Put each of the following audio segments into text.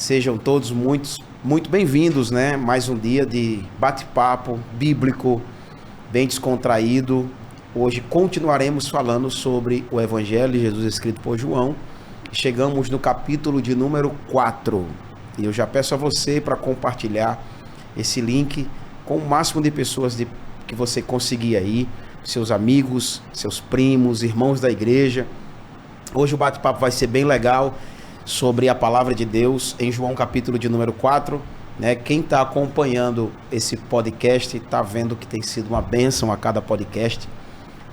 Sejam todos muito bem-vindos, né? Mais um dia de bate-papo bíblico, bem descontraído. Hoje continuaremos falando sobre o Evangelho de Jesus escrito por João. Chegamos no capítulo de número 4. E eu já peço a você para compartilhar esse link com o máximo de pessoas que você conseguir aí, seus amigos, seus primos, irmãos da igreja. Hoje o bate-papo vai ser bem legal sobre a palavra de Deus em João capítulo de número 4. Né? Quem está acompanhando esse podcast está vendo que tem sido uma bênção a cada podcast.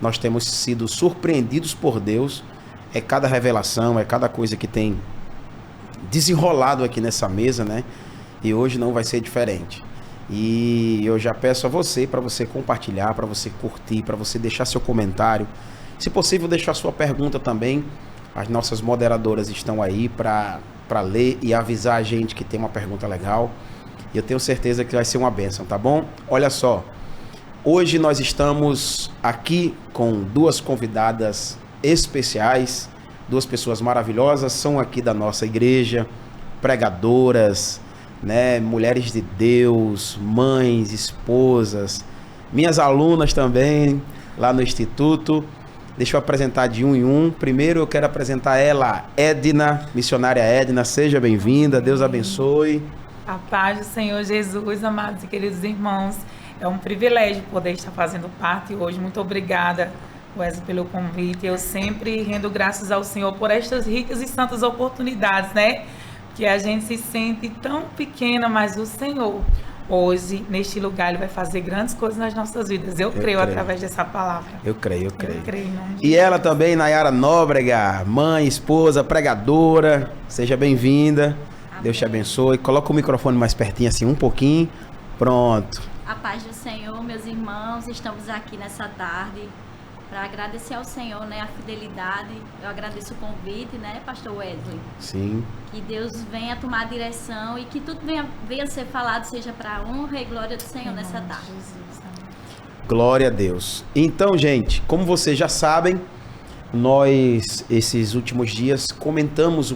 Nós temos sido surpreendidos por Deus. É cada revelação, é cada coisa que tem desenrolado aqui nessa mesa, né? E hoje não vai ser diferente. E eu já peço a você, para você compartilhar, para você curtir, para você deixar seu comentário. Se possível, deixar sua pergunta também. As nossas moderadoras estão aí para ler e avisar a gente que tem uma pergunta legal. E eu tenho certeza que vai ser uma bênção, tá bom? Olha só, hoje nós estamos aqui com duas convidadas especiais, duas pessoas maravilhosas, são aqui da nossa igreja, pregadoras, né, mulheres de Deus, mães, esposas, minhas alunas também, lá no Instituto. Deixa eu apresentar de um em um. Primeiro eu quero apresentar ela, Edna, missionária Edna, seja bem-vinda, Deus abençoe. A paz do Senhor Jesus, amados e queridos irmãos, é um privilégio poder estar fazendo parte hoje. Muito obrigada, Wesley, pelo convite. Eu sempre rendo graças ao Senhor por estas ricas e santas oportunidades, né? Que a gente se sente tão pequena, mas o Senhor, hoje, neste lugar, Ele vai fazer grandes coisas nas nossas vidas. Eu creio através dessa palavra. Eu creio. Em nome de E ela também, Nayara Nóbrega, mãe, esposa, pregadora. Seja bem-vinda. Amém. Deus te abençoe. Coloca o microfone mais pertinho, assim, um pouquinho. Pronto. A paz do Senhor, meus irmãos. Estamos aqui nessa tarde para agradecer ao Senhor, né, a fidelidade. Eu agradeço o convite, né, pastor Wesley? Sim. Que Deus venha tomar a direção e que tudo venha ser falado, seja para a honra e glória do Senhor nessa tarde. Glória a Deus. Então, gente, como vocês já sabem, nós, esses últimos dias, comentamos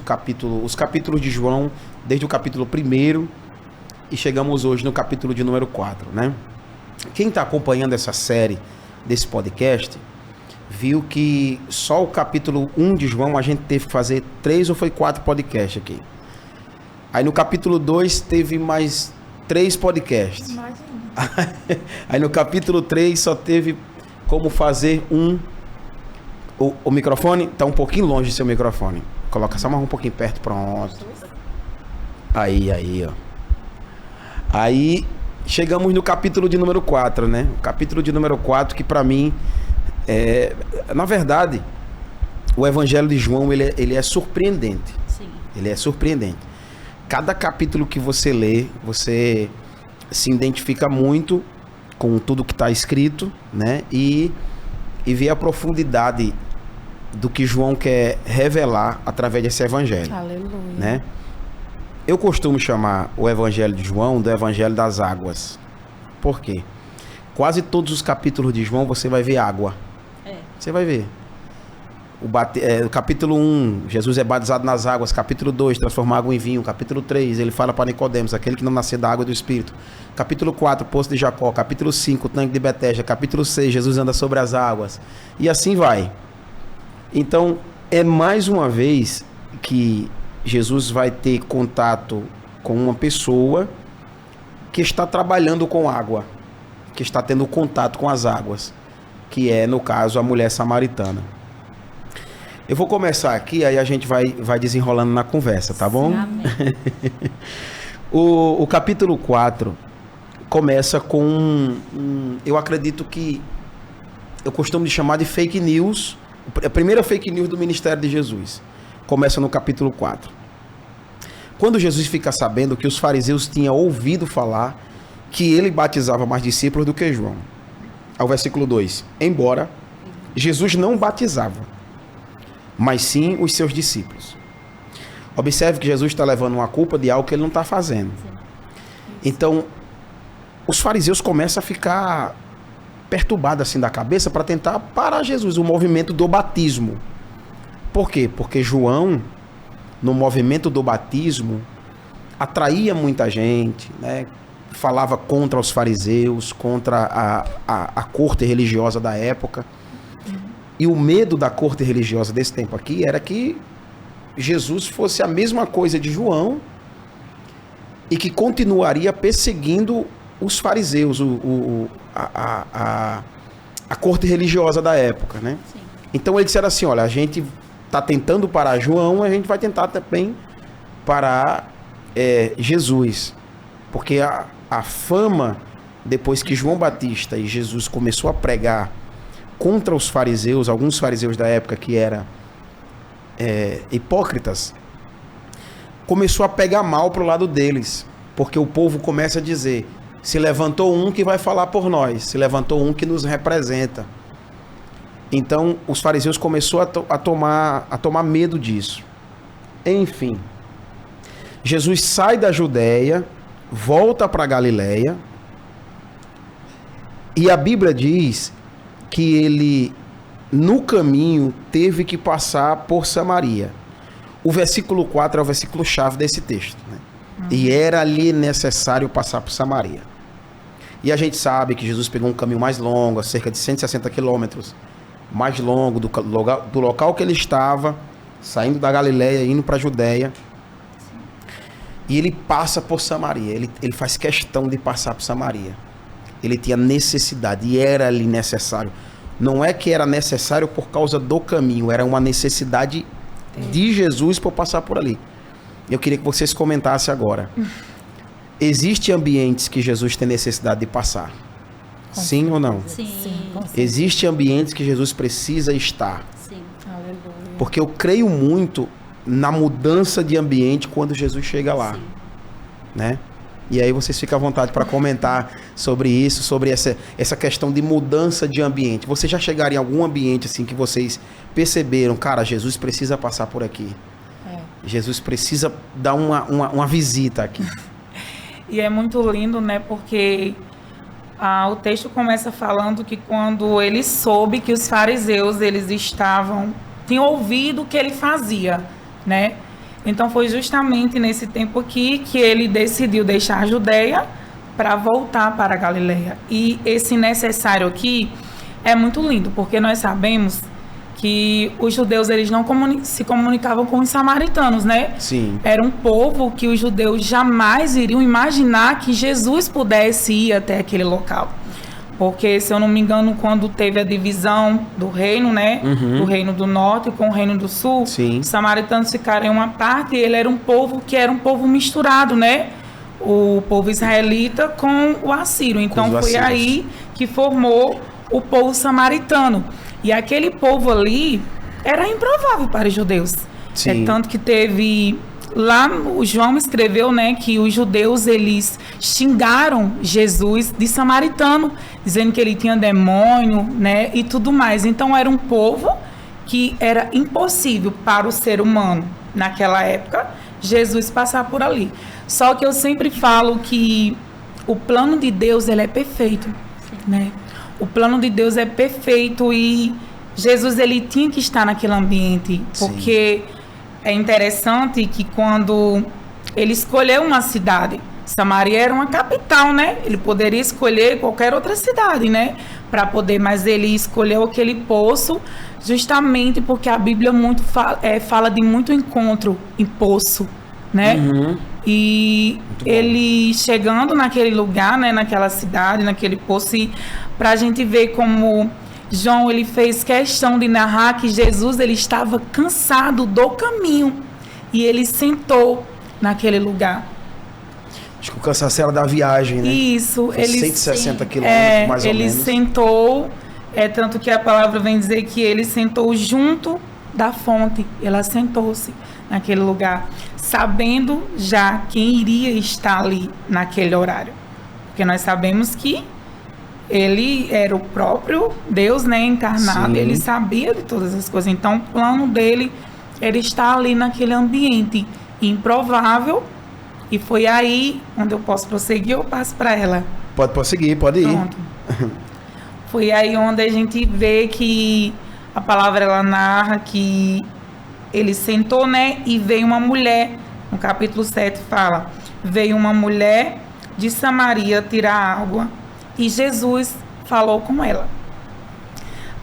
os capítulos de João, desde o capítulo 1 e chegamos hoje no capítulo de número 4, né? Quem está acompanhando essa série desse podcast viu que só o capítulo 1 de João a gente teve que fazer 3 ou foi 4 podcasts aqui. Aí no capítulo 2 teve mais 3 podcasts. Imagina. Aí no capítulo 3 só teve como fazer o microfone está um pouquinho longe do seu microfone. Coloca só mais um pouquinho perto, pronto. Aí, ó. Aí chegamos no capítulo de número 4, né? O capítulo de número 4 que para mim na verdade, o Evangelho de João, ele é surpreendente. Sim. Ele é surpreendente. Cada capítulo que você lê, você se identifica muito com tudo que está escrito, né? E vê a profundidade do que João quer revelar através desse Evangelho. Aleluia. Né? Eu costumo chamar o Evangelho de João do Evangelho das Águas. Por quê? Quase todos os capítulos de João você vai ver água. Você vai ver. O capítulo 1, Jesus é batizado nas águas. Capítulo 2, transforma água em vinho. Capítulo 3, ele fala para Nicodemos, aquele que não nascer da água e do Espírito. Capítulo 4, poço de Jacó. Capítulo 5, tanque de Betesda. Capítulo 6, Jesus anda sobre as águas. E assim vai. Então, é mais uma vez que Jesus vai ter contato com uma pessoa que está trabalhando com água, que está tendo contato com as águas, que é, no caso, a mulher samaritana. Eu vou começar aqui, aí a gente vai desenrolando na conversa, tá bom? Amém. O capítulo 4 começa com eu acredito que eu costumo chamar de fake news, a primeira fake news do ministério de Jesus. Começa no capítulo 4. Quando Jesus fica sabendo que os fariseus tinham ouvido falar que ele batizava mais discípulos do que João. Ao versículo 2. Embora Jesus não batizava, mas sim os seus discípulos. Observe que Jesus está levando uma culpa de algo que ele não está fazendo. Então, os fariseus começam a ficar perturbados assim da cabeça para tentar parar Jesus, o movimento do batismo. Por quê? Porque João, no movimento do batismo, atraía muita gente, né? Falava contra os fariseus, contra a corte religiosa da época. E o medo da corte religiosa desse tempo aqui era que Jesus fosse a mesma coisa de João e que continuaria perseguindo os fariseus, a corte religiosa da época, né? Sim. Então ele disseram assim, olha, a gente está tentando parar João, a gente vai tentar também parar Jesus. Porque a fama, depois que João Batista e Jesus começou a pregar contra os fariseus, alguns fariseus da época que eram hipócritas, começou a pegar mal pro lado deles, porque o povo começa a dizer, se levantou um que vai falar por nós, se levantou um que nos representa. Então os fariseus começaram a tomar medo disso. Enfim, Jesus sai da Judéia, volta para Galileia, e a Bíblia diz que ele, no caminho, teve que passar por Samaria. O versículo 4 é o versículo chave desse texto, né? E era ali necessário passar por Samaria. E a gente sabe que Jesus pegou um caminho mais longo, cerca de 160 quilômetros, mais longo do local que ele estava, saindo da Galileia, indo para a Judéia. E ele passa por Samaria, ele faz questão de passar por Samaria. Ele tinha necessidade, e era ali necessário. Não é que era necessário por causa do caminho, era uma necessidade de Jesus por passar por ali. Eu queria que vocês comentassem agora. Existem ambientes que Jesus tem necessidade de passar? Sim ou não? Sim. Existem ambientes que Jesus precisa estar. Sim. Aleluia. Porque eu creio muito na mudança de ambiente quando Jesus chega lá. Sim. Né? E aí vocês ficam à vontade para comentar sobre isso, sobre essa questão de mudança de ambiente. Vocês já chegaram em algum ambiente assim que vocês perceberam, cara, Jesus precisa passar por aqui. Jesus precisa dar uma visita aqui. E é muito lindo, né? Porque o texto começa falando que quando ele soube que os fariseus, tinham ouvido o que ele fazia, né? Então foi justamente nesse tempo aqui que ele decidiu deixar a Judéia para voltar para a Galileia. E esse necessário aqui é muito lindo, porque nós sabemos que os judeus eles não se comunicavam com os samaritanos, né? Sim. Era um povo que os judeus jamais iriam imaginar que Jesus pudesse ir até aquele local. Porque, se eu não me engano, quando teve a divisão do reino, né? Do reino do norte com o reino do sul, sim, os samaritanos ficaram em uma parte e ele era um povo que era um povo misturado, né? O povo israelita com o assírio. Então, foi aí que formou o povo samaritano. E aquele povo ali era improvável para os judeus. Sim. Tanto que teve... Lá o João escreveu, né, que os judeus eles xingaram Jesus de samaritano, dizendo que ele tinha demônio, né, e tudo mais. Então era um povo que era impossível para o ser humano naquela época Jesus passar por ali. Só que eu sempre falo que o plano de Deus ele é perfeito, né? O plano de Deus é perfeito e Jesus ele tinha que estar naquele ambiente, porque é interessante que quando ele escolheu uma cidade, Samaria era uma capital, né? Ele poderia escolher qualquer outra cidade, né? Para poder, mas ele escolheu aquele poço justamente porque a Bíblia fala de muito encontro em poço, né? E ele chegando naquele lugar, né? Naquela cidade, naquele poço, e para a gente ver como João ele fez questão de narrar que Jesus ele estava cansado do caminho e ele sentou naquele lugar. Acho que o cansaço era da viagem, né? Isso, foi ele 160 quilômetros, mais ou menos. Ele sentou, tanto que a palavra vem dizer que ele sentou junto da fonte. Ela sentou-se naquele lugar, sabendo já quem iria estar ali naquele horário. Porque nós sabemos que ele era o próprio Deus, né, encarnado. Sim. Ele sabia de todas as coisas. Então, o plano dele era estar ali naquele ambiente improvável. E foi aí onde eu posso prosseguir ou passo para ela? Pode prosseguir, pode ir. Pronto. Foi aí onde a gente vê que a palavra ela narra que ele sentou, né, e veio uma mulher. No capítulo 7 fala veio uma mulher de Samaria tirar água e Jesus falou com ela.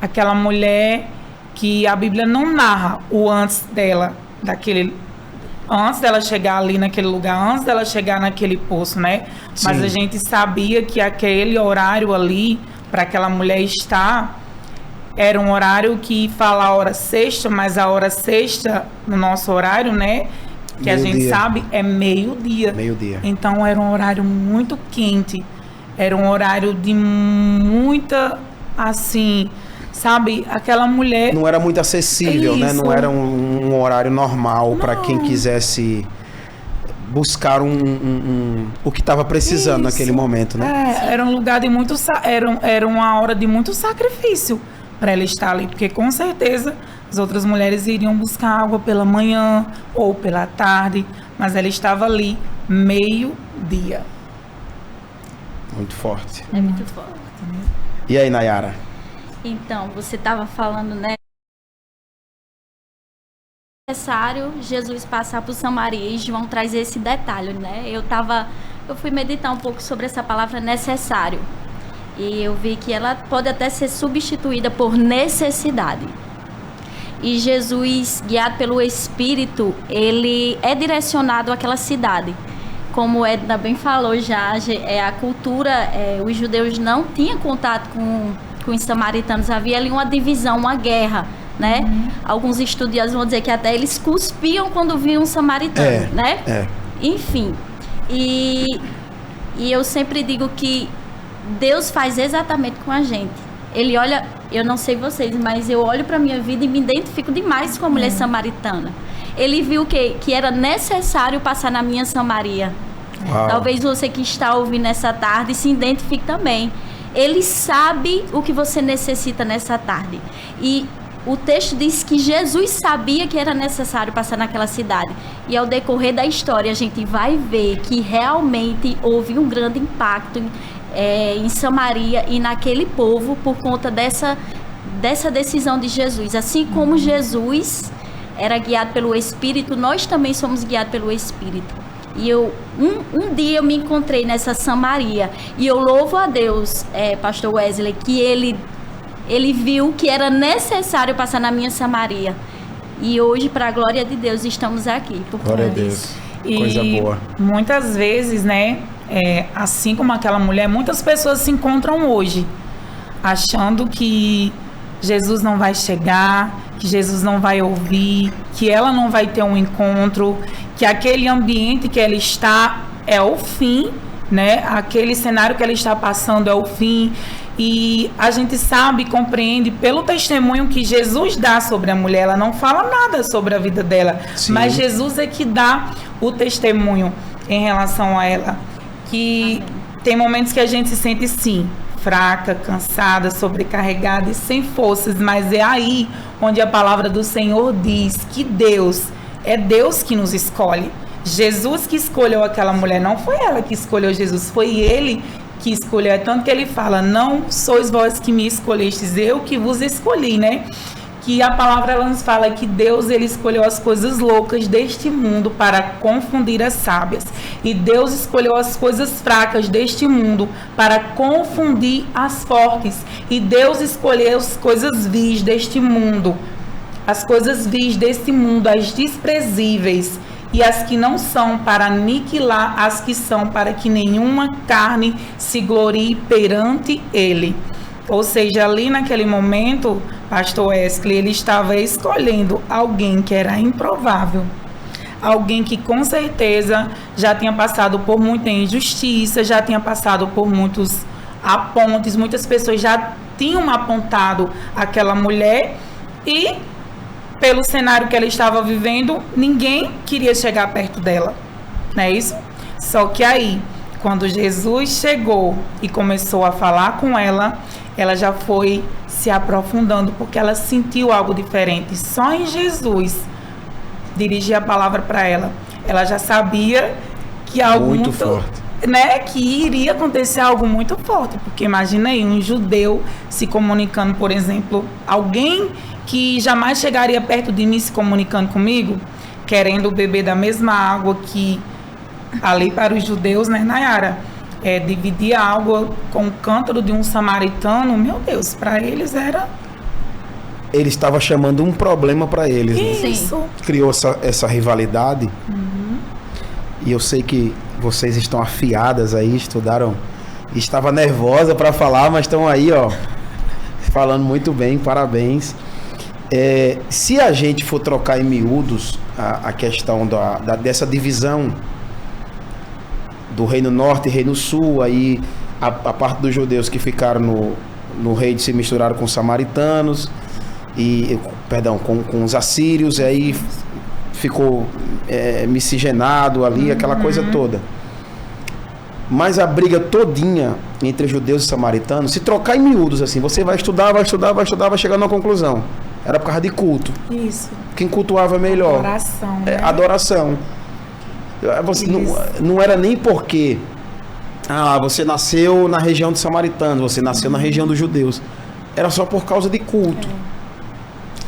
Aquela mulher que a Bíblia não narra o antes dela, antes dela chegar ali naquele lugar, antes dela chegar naquele poço, né? Sim. Mas a gente sabia que aquele horário ali, para aquela mulher estar, era um horário que fala a hora sexta, mas a hora sexta, no nosso horário, né? Que a gente sabe, é meio-dia. Meio-dia. Então era um horário muito quente, era um horário de muita, assim, sabe, aquela mulher... Não era muito acessível, né? Isso. Não era um horário normal para quem quisesse buscar o que estava precisando naquele momento, né? Era um lugar de muito... Era uma hora de muito sacrifício para ela estar ali, porque com certeza as outras mulheres iriam buscar água pela manhã ou pela tarde, mas ela estava ali meio-dia. Muito forte. É muito forte. E aí, Nayara? Então, você estava falando, né? É necessário Jesus passar por Samaria, e João traz esse detalhe, né? Eu fui meditar um pouco sobre essa palavra necessário. E eu vi que ela pode até ser substituída por necessidade. E Jesus, guiado pelo Espírito, ele é direcionado àquela cidade. Como Edna bem falou já, a cultura, os judeus não tinham contato com os samaritanos. Havia ali uma divisão, uma guerra, né? Alguns estudiosos vão dizer que até eles cuspiam quando viam um samaritano, né? Enfim, e eu sempre digo que Deus faz exatamente com a gente. Ele olha, eu não sei vocês, mas eu olho para a minha vida e me identifico demais com a mulher samaritana. Ele viu que era necessário passar na minha Samaria. Uau. Talvez você que está ouvindo nessa tarde se identifique também. Ele sabe o que você necessita nessa tarde. E o texto diz que Jesus sabia que era necessário passar naquela cidade. E ao decorrer da história, a gente vai ver que realmente houve um grande impacto em Samaria e naquele povo por conta dessa decisão de Jesus. Assim como Jesus era guiado pelo Espírito, nós também somos guiados pelo Espírito. E um dia eu me encontrei nessa Samaria e eu louvo a Deus, pastor Wesley, que ele viu que era necessário passar na minha Samaria. E hoje, para a glória de Deus, estamos aqui. Glória a Deus. Coisa boa. Muitas vezes, né, assim como aquela mulher, muitas pessoas se encontram hoje achando que Jesus não vai chegar, que Jesus não vai ouvir, que ela não vai ter um encontro, que aquele ambiente que ela está é o fim, né? Aquele cenário que ela está passando é o fim. E a gente sabe e compreende pelo testemunho que Jesus dá sobre a mulher. Ela não fala nada sobre a vida dela, Sim. mas Jesus é que dá o testemunho em relação a ela. Que tem momentos que a gente se sente, sim, fraca, cansada, sobrecarregada e sem forças, mas é aí onde a palavra do Senhor diz que Deus que nos escolhe. Jesus que escolheu aquela mulher, não foi ela que escolheu Jesus, foi ele que escolheu. É tanto que ele fala, não sois vós que me escolhestes, eu que vos escolhi, né? Que a palavra ela nos fala que Deus ele escolheu as coisas loucas deste mundo para confundir as sábias. E Deus escolheu as coisas fracas deste mundo para confundir as fortes. E Deus escolheu as coisas vis deste mundo, as coisas vis deste mundo, as desprezíveis e as que não são, para aniquilar as que são, para que nenhuma carne se glorie perante ele. Ou seja, ali naquele momento, pastor Wesley, ele estava escolhendo alguém que era improvável, alguém que com certeza já tinha passado por muita injustiça, já tinha passado por muitos apontes, muitas pessoas já tinham apontado aquela mulher e pelo cenário que ela estava vivendo, ninguém queria chegar perto dela, não é isso? Só que aí, quando Jesus chegou e começou a falar com ela, ela já foi se aprofundando, porque ela sentiu algo diferente. Só em Jesus dirigir a palavra para ela. Ela já sabia que algo muito forte, né, que iria acontecer algo muito forte, porque imagina aí um judeu se comunicando, por exemplo, alguém que jamais chegaria perto de mim se comunicando comigo, querendo beber da mesma água que ali para os judeus, né, Nayara, dividir algo com o cântaro de um samaritano, meu Deus, para eles era... Ele estava chamando um problema para eles. Né? Isso. Criou essa rivalidade. E eu sei que vocês estão afiadas aí, estudaram. Estava nervosa para falar, mas estão aí, ó, falando muito bem, parabéns. Se a gente for trocar em miúdos a questão dessa divisão do Reino Norte e Reino Sul, aí a parte dos judeus que ficaram no reino se misturaram com os samaritanos, com os assírios, e aí ficou miscigenado ali, aquela coisa toda. Mas a briga todinha entre judeus e samaritanos, se trocar em miúdos assim, você vai estudar, vai chegar numa conclusão. Era por causa de culto. Isso. Quem cultuava melhor. Adoração. Né? Adoração. Você não era nem porque você nasceu na região dos samaritanos, você nasceu na região dos judeus. Era só por causa de culto.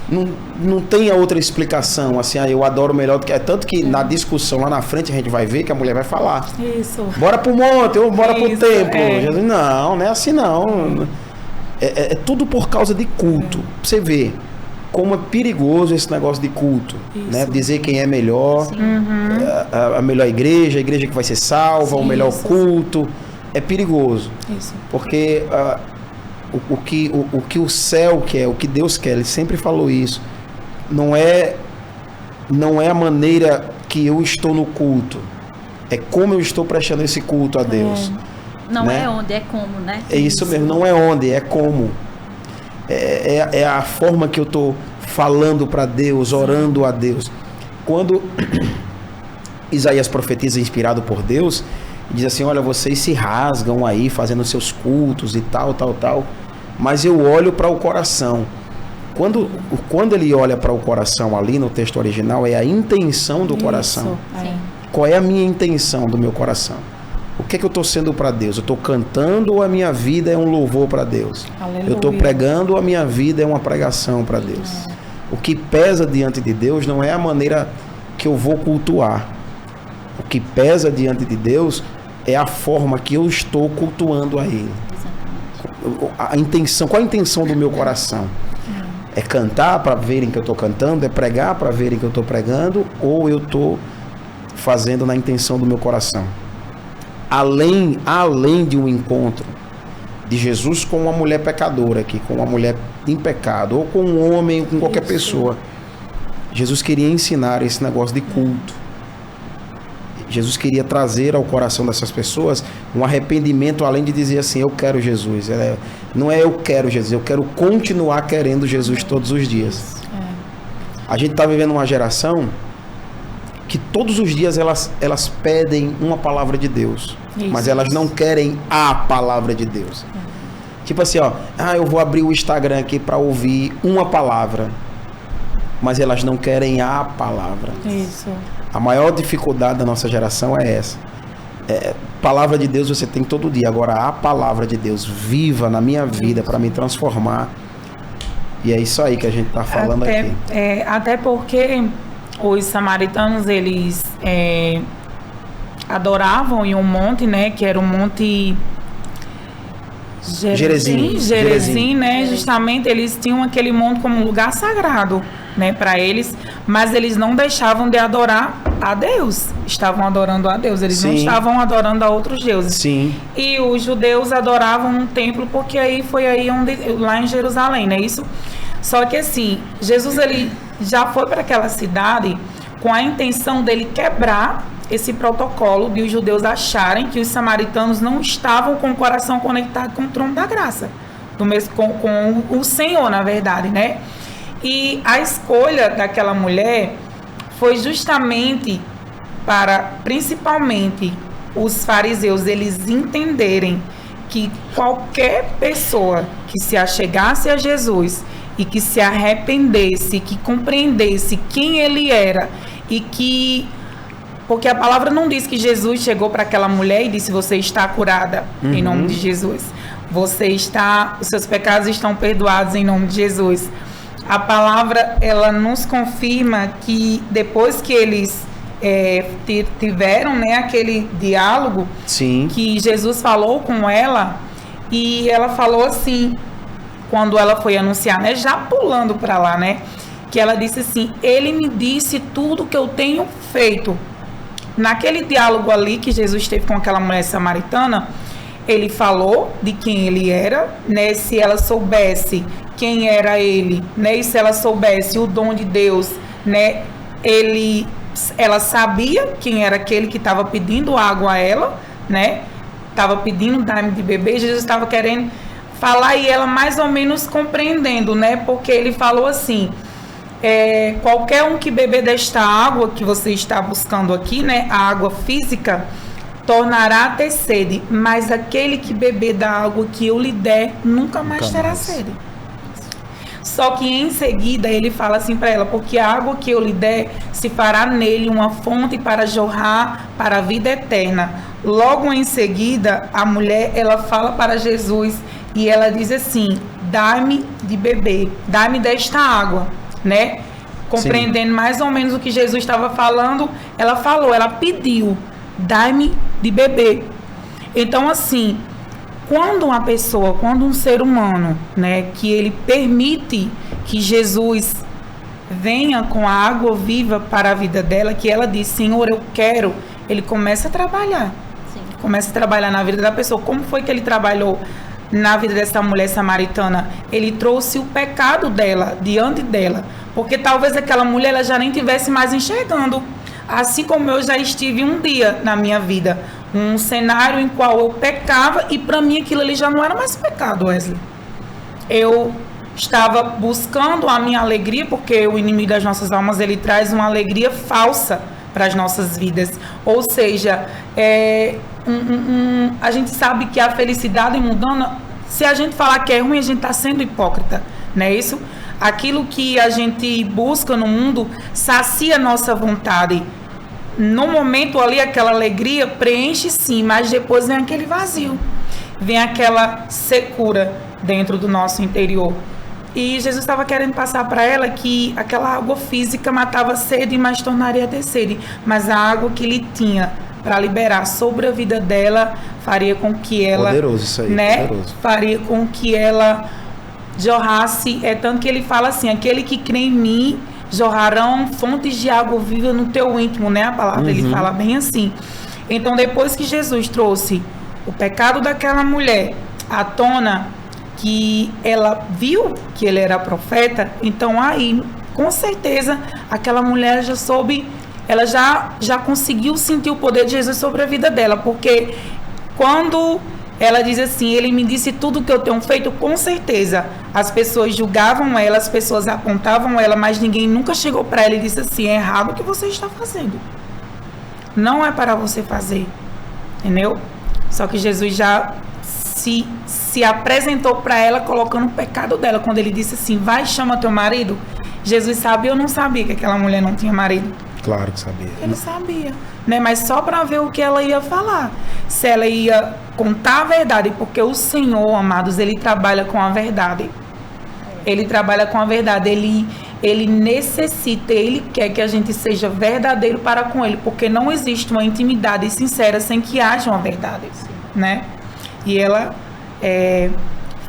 Não tem outra explicação, assim, eu adoro melhor do que... Tanto que na discussão lá na frente a gente vai ver que a mulher vai falar. Isso. Bora pro monte, ou bora pro templo. Jesus, não é assim não. É tudo por causa de culto. Você vê como é perigoso esse negócio de culto. Né? Dizer quem é melhor, a melhor igreja, a igreja que vai ser salva, o melhor culto. É perigoso. Isso. Porque... O que o céu quer, o que Deus quer, ele sempre falou isso, não é a maneira que eu estou no culto, é como eu estou prestando esse culto a Deus. Não né? É onde, é como, né? É isso mesmo, não é onde, é como. É a forma que eu estou falando para Deus, orando a Deus. Quando Isaías profetiza inspirado por Deus, diz assim, olha, vocês se rasgam aí fazendo seus cultos e tal, mas eu olho para o coração. Quando ele olha para o coração ali no texto original, é a intenção do coração. Qual é a minha intenção do meu coração? O que é que eu estou sendo para Deus? Eu estou cantando ou a minha vida é um louvor para Deus? Aleluia. Eu estou pregando ou a minha vida é uma pregação para Deus? O que pesa diante de Deus não é a maneira que eu vou cultuar. O que pesa diante de Deus é a forma que eu estou cultuando a Ele. A intenção, qual a intenção do meu coração? É cantar para verem que eu estou cantando? É pregar para verem que eu estou pregando? Ou eu estou fazendo na intenção do meu coração? Além de um encontro de Jesus com uma mulher pecadora aqui, com uma mulher em pecado, ou com um homem, com qualquer pessoa, Jesus queria ensinar esse negócio de culto. Jesus queria trazer ao coração dessas pessoas um arrependimento, além de dizer assim, eu quero Jesus. Não é eu quero Jesus, eu quero continuar querendo Jesus todos os dias. A gente está vivendo uma geração que todos os dias elas pedem uma palavra de Deus, mas elas não querem a palavra de Deus. Tipo assim, eu vou abrir o Instagram aqui para ouvir uma palavra, mas elas não querem a palavra. Isso. A maior dificuldade da nossa geração é essa. Palavra de Deus você tem todo dia. Agora, a palavra de Deus viva na minha vida para me transformar. E é isso aí que a gente está falando aqui. Até porque os samaritanos, eles adoravam em um monte, né? Que era o monte Gerizim, né? Justamente, eles tinham aquele monte como um lugar sagrado, né, para eles, mas eles não deixavam de adorar a Deus. Estavam adorando a Deus, eles não estavam adorando a outros deuses. Sim. E os judeus adoravam no templo, porque foi aí lá em Jerusalém, né? Isso. Só que assim, Jesus, ele já foi para aquela cidade com a intenção dele quebrar esse protocolo de os judeus acharem que os samaritanos não estavam com o coração conectado com o trono da graça, com o Senhor, na verdade, né? E a escolha daquela mulher foi justamente para, principalmente, os fariseus, eles entenderem que qualquer pessoa que se achegasse a Jesus e que se arrependesse, que compreendesse quem ele era e que... Porque a palavra não diz que Jesus chegou para aquela mulher e disse, você está curada em nome de Jesus. Os seus pecados estão perdoados em nome de Jesus. A palavra, ela nos confirma que depois que eles tiveram, né, aquele diálogo. Sim. Que Jesus falou com ela, e ela falou assim, quando ela foi anunciar, né, já pulando para lá, né, que ela disse assim: ele me disse tudo que eu tenho feito. Naquele diálogo ali que Jesus teve com aquela mulher samaritana, ele falou de quem ele era, né, se ela soubesse quem era ele, né, e se ela soubesse o dom de Deus, né, ela sabia quem era aquele que estava pedindo água a ela, né, estava pedindo dar-me de beber. Jesus estava querendo falar e ela mais ou menos compreendendo, né, porque ele falou assim: qualquer um que beber desta água que você está buscando aqui, né, a água física, tornará a ter sede, mas aquele que beber da água que eu lhe der, nunca mais terá sede. Só que em seguida ele fala assim para ela: porque a água que eu lhe der se fará nele uma fonte para jorrar para a vida eterna. Logo em seguida, a mulher, ela fala para Jesus e ela diz assim: dá-me de beber, dá-me desta água, né? Compreendendo mais ou menos o que Jesus estava falando, ela pediu: dá-me de beber. Então, assim, quando um ser humano, né, que ele permite que Jesus venha com a água viva para a vida dela, que ela diz: Senhor, eu quero, ele começa a trabalhar. Sim. Começa a trabalhar na vida da pessoa. Como foi que ele trabalhou na vida dessa mulher samaritana? Ele trouxe o pecado dela diante dela, porque talvez aquela mulher ela já nem tivesse mais enxergando. Assim como eu já estive um dia na minha vida, um cenário em qual eu pecava, e para mim aquilo ali já não era mais pecado, Wesley. Eu estava buscando a minha alegria, porque o inimigo das nossas almas, ele traz uma alegria falsa para as nossas vidas. Ou seja, a gente sabe que a felicidade mundana, se a gente falar que é ruim, a gente está sendo hipócrita, não é isso? Aquilo que a gente busca no mundo sacia nossa vontade. No momento ali, aquela alegria preenche sim, mas depois vem aquele vazio, vem aquela secura dentro do nosso interior. E Jesus estava querendo passar para ela que aquela água física matava a sede, mas tornaria a ter sede. Mas a água que ele tinha para liberar sobre a vida dela faria com que ela, poderoso isso aí, né, poderoso. Faria com que ela jorrasse. Tanto que ele fala assim: aquele que crê em mim, jorrarão fontes de água viva no teu íntimo, né? A palavra ele fala bem assim. Então, depois que Jesus trouxe o pecado daquela mulher à tona, que ela viu que ele era profeta, então aí, com certeza, aquela mulher já soube, ela já conseguiu sentir o poder de Jesus sobre a vida dela, porque quando ela diz assim: ele me disse tudo que eu tenho feito, com certeza as pessoas julgavam ela, as pessoas apontavam ela, mas ninguém nunca chegou para ela e disse assim: é errado o que você está fazendo, não é para você fazer, entendeu? Só que Jesus já se apresentou para ela colocando o pecado dela, quando ele disse assim: vai, chama teu marido. Jesus sabia ou não sabia que aquela mulher não tinha marido? Claro que sabia. Ele sabia, né? Mas só para ver o que ela ia falar, se ela ia contar a verdade, porque o Senhor, amados, ele trabalha com a verdade. Ele trabalha com a verdade, ele necessita, ele quer que a gente seja verdadeiro para com ele, porque não existe uma intimidade sincera sem que haja uma verdade, né? E ela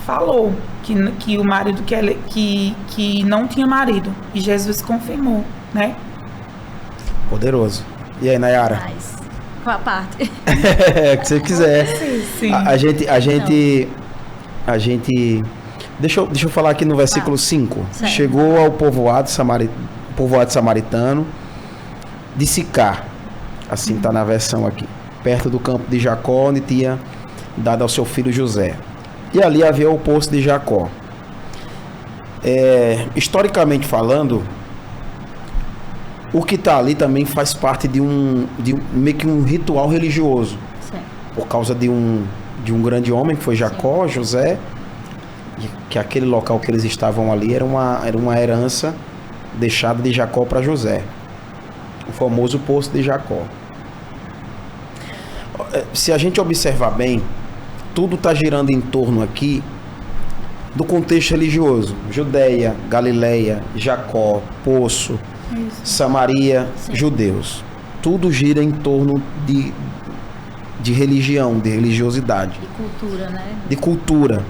falou que o marido, que não tinha marido, e Jesus confirmou, né? Poderoso. E aí, Nayara? Mas, qual a parte? Que você quiser. Sim. A gente deixa eu falar aqui no versículo 5. Certo. Chegou ao povoado samaritano de Sicar. Assim está na versão aqui. Perto do campo de Jacó, onde tinha dado ao seu filho José. E ali havia o poço de Jacó. Historicamente falando, o que está ali também faz parte de meio que um ritual religioso. Sim. Por causa de um grande homem que foi Jacó, sim. José, que aquele local que eles estavam ali era uma herança deixada de Jacó para José. O famoso poço de Jacó. Se a gente observar bem, tudo está girando em torno aqui do contexto religioso. Judeia, Galileia, Jacó, poço, Samaria, sim. Judeus. tudo gira em torno de religião, de religiosidade. De cultura, né? De cultura.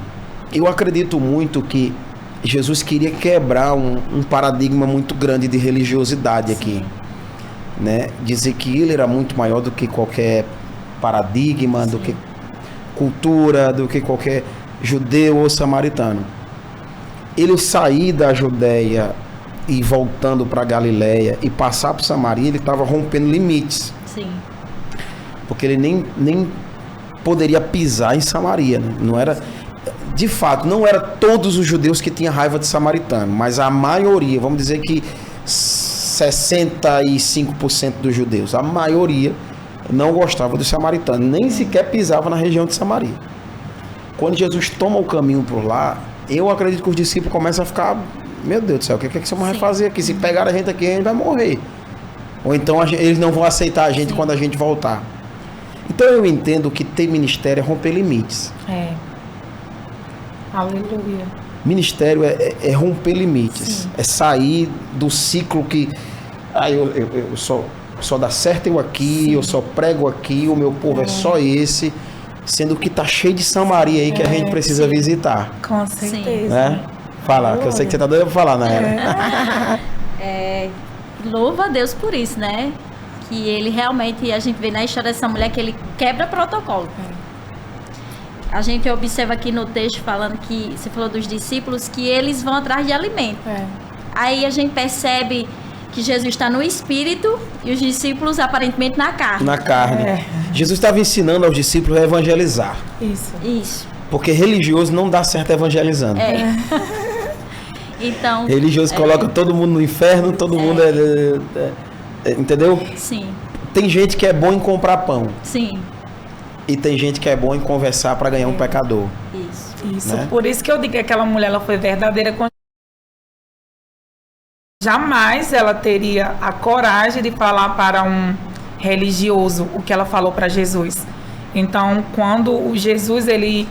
Eu acredito muito que Jesus queria quebrar um paradigma muito grande de religiosidade aqui. Né? Dizer que ele era muito maior do que qualquer paradigma, do que cultura, do que qualquer judeu ou samaritano. Ele sair da Judéia e voltando para Galiléia e passar por Samaria, ele estava rompendo limites. Sim. Porque ele nem poderia pisar em Samaria. Né? Não era, de fato, não era todos os judeus que tinham raiva de samaritano, mas a maioria, vamos dizer que 65% dos judeus, a maioria não gostava dos samaritanos, nem sequer pisava na região de Samaria. Quando Jesus toma o caminho por lá, eu acredito que os discípulos começam a ficar, meu Deus do céu, o que é que esse homem vai fazer aqui? Se pegar a gente aqui, a gente vai morrer. Ou então eles não vão aceitar a gente quando a gente voltar. Então eu entendo que ter ministério é romper limites. Aleluia. Ministério é romper limites. Sim. É sair do ciclo que eu só dá certo eu aqui, eu só prego aqui, o meu povo é só esse, sendo que tá cheio de Samaria aí que a gente precisa visitar. Com certeza. Né? Fala, que eu sei que você tá doido pra falar, né? Louva a Deus por isso, né? Que ele realmente, a gente vê na história dessa mulher que ele quebra protocolo. A gente observa aqui no texto falando que, você falou dos discípulos, que eles vão atrás de alimento. Aí a gente percebe que Jesus está no espírito e os discípulos aparentemente na carne. Na carne. Jesus estava ensinando aos discípulos a evangelizar. Isso. Porque religioso não dá certo evangelizando. Então, religioso coloca todo mundo no inferno, todo mundo entendeu? Sim. Tem gente que é bom em comprar pão. Sim. E tem gente que é bom em conversar para ganhar um pecador. Isso. Né? Por isso que eu digo que aquela mulher ela foi verdadeira. Jamais ela teria a coragem de falar para um religioso o que ela falou para Jesus. Então, quando o Jesus ele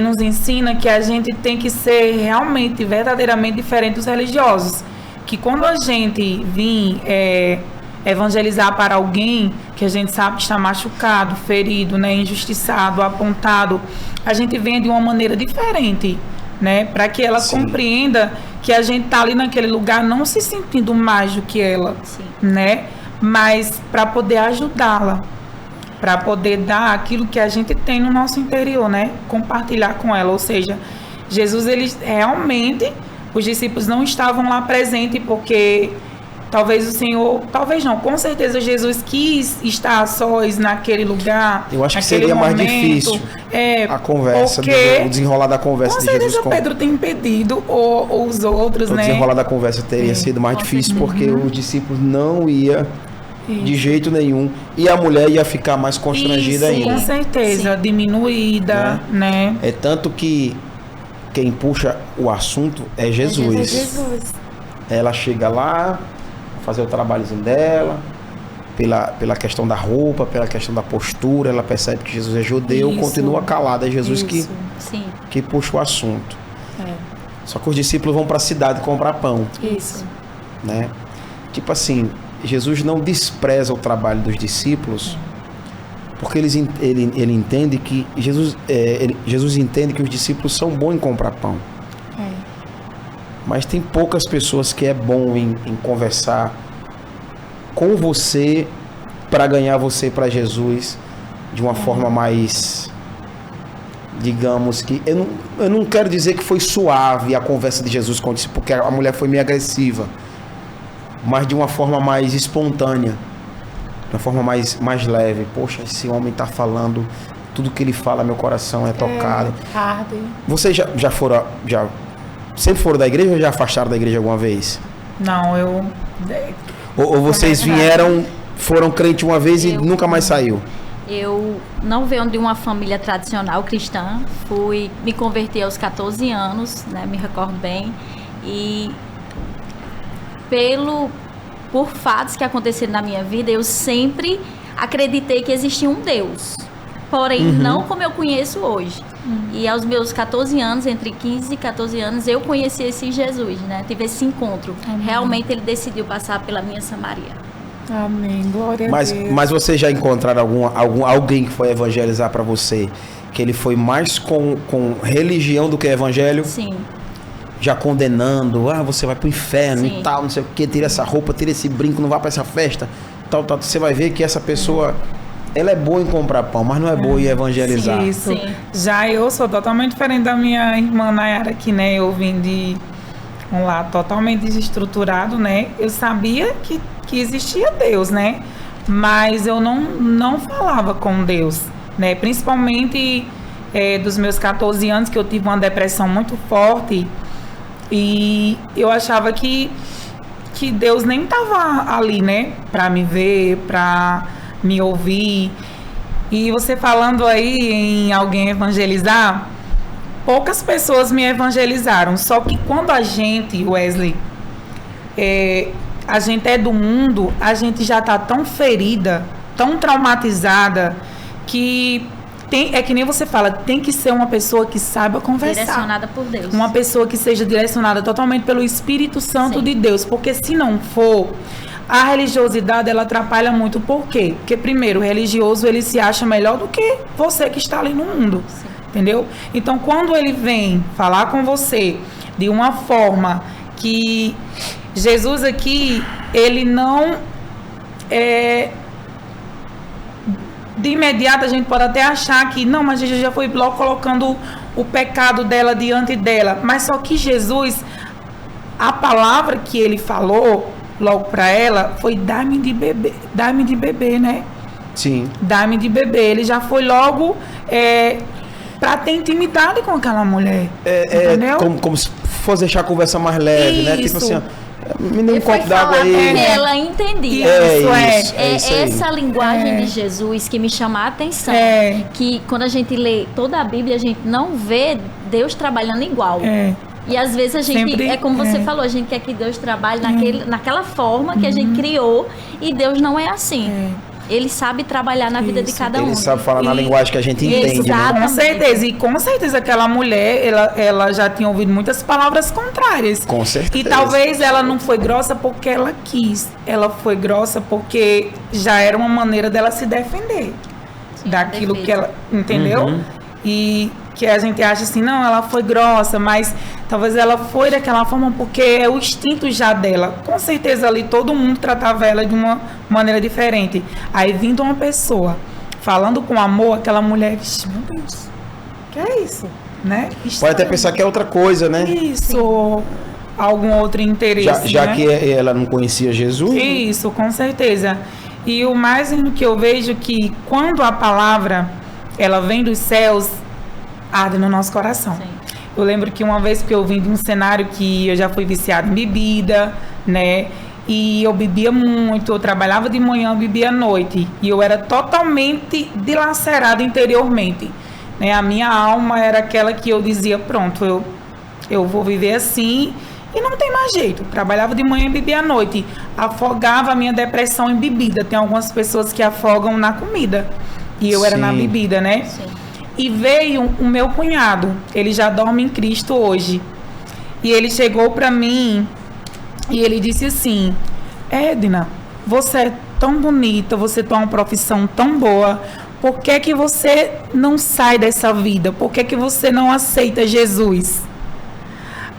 nos ensina que a gente tem que ser realmente, verdadeiramente diferente dos religiosos. Que quando a gente vir evangelizar para alguém que a gente sabe que está machucado, ferido, né, injustiçado, apontado, a gente vem de uma maneira diferente, né, para que ela compreenda que a gente está ali naquele lugar não se sentindo mais do que ela, né, mas para poder ajudá-la, para poder dar aquilo que a gente tem no nosso interior, né, compartilhar com ela. Ou seja, Jesus, ele realmente, os discípulos não estavam lá presentes porque talvez o Senhor, talvez não, com certeza Jesus quis estar a sós naquele lugar. Eu acho que seria mais difícil a conversa, o desenrolar da conversa de Jesus. Com Pedro tem impedido, ou os outros, né? O desenrolar da conversa teria sido mais difícil, porque os discípulos não iam de jeito nenhum, e a mulher ia ficar mais constrangida ainda. Com certeza, diminuída, né? É tanto que quem puxa o assunto é Jesus. Ela chega lá, fazer o trabalhozinho dela, pela questão da roupa, pela questão da postura, ela percebe que Jesus é judeu, continua calada, é Jesus que puxa o assunto. Só que os discípulos vão para a cidade comprar pão. Né? Tipo assim, Jesus não despreza o trabalho dos discípulos, porque ele entende que Jesus entende que os discípulos são bons em comprar pão. Mas tem poucas pessoas que é bom em conversar com você para ganhar você para Jesus de uma forma mais, digamos que... Eu não quero dizer que foi suave a conversa de Jesus com o discípulo, porque a mulher foi meio agressiva, mas de uma forma mais espontânea, de uma forma mais leve. Poxa, esse homem está falando, tudo que ele fala, meu coração é tocado. Vocês já foram... Sempre foram da igreja ou já afastaram da igreja alguma vez? Não, eu... Ou vocês foram crente uma vez e nunca mais saiu? Eu não venho de uma família tradicional cristã. Me converti aos 14 anos, né, me recordo bem. E por fatos que aconteceram na minha vida, eu sempre acreditei que existia um Deus. Porém, não como eu conheço hoje. E aos meus 14 anos, entre 15 e 14 anos, eu conheci esse Jesus, né? Tive esse encontro. Realmente ele decidiu passar pela minha Samaria. Amém. Glória a Deus. Mas você já encontraram alguém que foi evangelizar para você, que ele foi mais com religião do que evangelho? Sim. Já condenando, você vai pro inferno Sim. e tal, não sei o que, tira essa roupa, tira esse brinco, não vá para essa festa, tal. Você vai ver que essa pessoa, ela é boa em comprar pão, mas não é boa em evangelizar. Sim, isso. Sim. Já eu sou totalmente diferente da minha irmã Nayara aqui, né? Eu vim de um lar totalmente desestruturado, né? Eu sabia que existia Deus, né? Mas eu não falava com Deus, né? Principalmente dos meus 14 anos, que eu tive uma depressão muito forte. E eu achava que Deus nem estava ali, né? Para me ver, para me ouvir. E você falando aí em alguém evangelizar, poucas pessoas me evangelizaram. Só que quando a gente, Wesley, a gente é do mundo, a gente já está tão ferida, tão traumatizada, que é que nem você fala, tem que ser uma pessoa que saiba conversar. Direcionada por Deus. Uma pessoa que seja direcionada totalmente pelo Espírito Santo Sim. de Deus. Porque se não for, a religiosidade, ela atrapalha muito. Por quê? Porque, primeiro, o religioso, ele se acha melhor do que você que está ali no mundo. Sim. Entendeu? Então, quando ele vem falar com você de uma forma que Jesus aqui, ele não de imediato a gente pode até achar que não, mas Jesus já foi logo colocando o pecado dela diante dela, mas só que Jesus, a palavra que ele falou logo para ela foi dá-me de beber, né? Sim. Dá-me de beber. Ele já foi logo para ter intimidade com aquela mulher, entendeu? Como se fosse deixar a conversa mais leve, né? Tipo assim, me dê um copo d'água aí. Porque ela entendia. Isso aí. Essa linguagem de Jesus que me chama a atenção. Que quando a gente lê toda a Bíblia, a gente não vê Deus trabalhando igual. E às vezes a gente, Sempre, como você falou, a gente quer que Deus trabalhe naquela forma que a gente criou, e Deus não é assim. Ele sabe trabalhar na vida de cada um. Ele sabe falar na linguagem que a gente entende, né? Com certeza. E com certeza aquela mulher, ela já tinha ouvido muitas palavras contrárias. Com certeza. E talvez ela não foi grossa porque ela quis. Ela foi grossa porque já era uma maneira dela se defender. Sim, daquilo defesa. que ela... Entendeu? E que a gente acha assim, não, ela foi grossa, mas talvez ela foi daquela forma porque é o instinto já dela. Com certeza ali todo mundo tratava ela de uma maneira diferente. Aí vindo uma pessoa falando com amor, aquela mulher, meu Deus, que é isso? Né? Pode até pensar que é outra coisa, né? Isso, ou algum outro interesse. Já né? que ela não conhecia Jesus. Isso, com certeza. E o mais que eu vejo que quando a palavra ela vem dos céus, arde no nosso coração. Sim. Eu lembro que uma vez que eu vim de um cenário que eu já fui viciada em bebida, né? E eu bebia muito, eu trabalhava de manhã, eu bebia à noite. E eu era totalmente dilacerada interiormente, né? A minha alma era aquela que eu dizia, pronto, eu vou viver assim e não tem mais jeito. Trabalhava de manhã e bebia à noite. Afogava a minha depressão em bebida. Tem algumas pessoas que afogam na comida. E eu era na bebida, né? Sim. E veio o meu cunhado, ele já dorme em Cristo hoje. E ele chegou para mim e ele disse assim, Edna, você é tão bonita, você tem uma profissão tão boa, por que que você não sai dessa vida? Por que que você não aceita Jesus?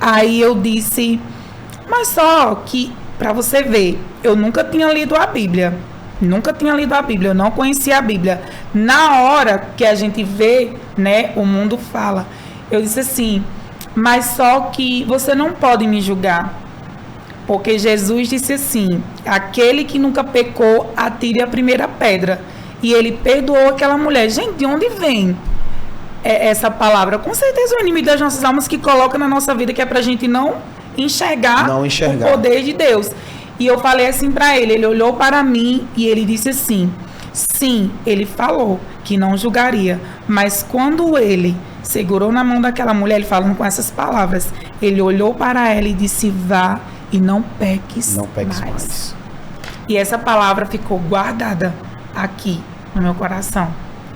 Aí eu disse, mas só que, para você ver, eu nunca tinha lido a Bíblia. Nunca tinha lido a Bíblia, eu não conhecia a Bíblia. Na hora que a gente vê, né, o mundo fala, eu disse assim, mas só que você não pode me julgar, porque Jesus disse assim, aquele que nunca pecou, atire a primeira pedra. E ele perdoou aquela mulher. Gente, de onde vem essa palavra? Com certeza o inimigo das nossas almas que coloca na nossa vida, que é pra gente não enxergar o poder de Deus. E eu falei assim para ele olhou para mim e ele disse assim, sim, ele falou que não julgaria, mas quando ele segurou na mão daquela mulher, ele falando com essas palavras, ele olhou para ela e disse, vá e não peques mais. E essa palavra ficou guardada aqui no meu coração,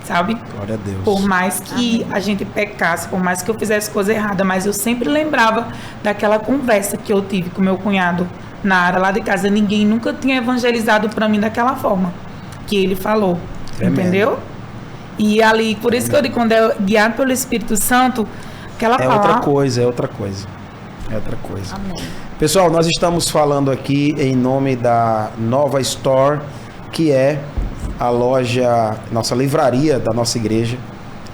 sabe? Glória a Deus. Por mais que a gente pecasse, por mais que eu fizesse coisa errada, mas eu sempre lembrava daquela conversa que eu tive com meu cunhado na área lá de casa, ninguém nunca tinha evangelizado para mim daquela forma que ele falou. Tremendo. Entendeu? E ali, por isso que eu digo, quando é guiado pelo Espírito Santo, aquela palavra... É outra coisa. Amém. Pessoal, nós estamos falando aqui em nome da Nova Store, que é a loja, nossa livraria da nossa igreja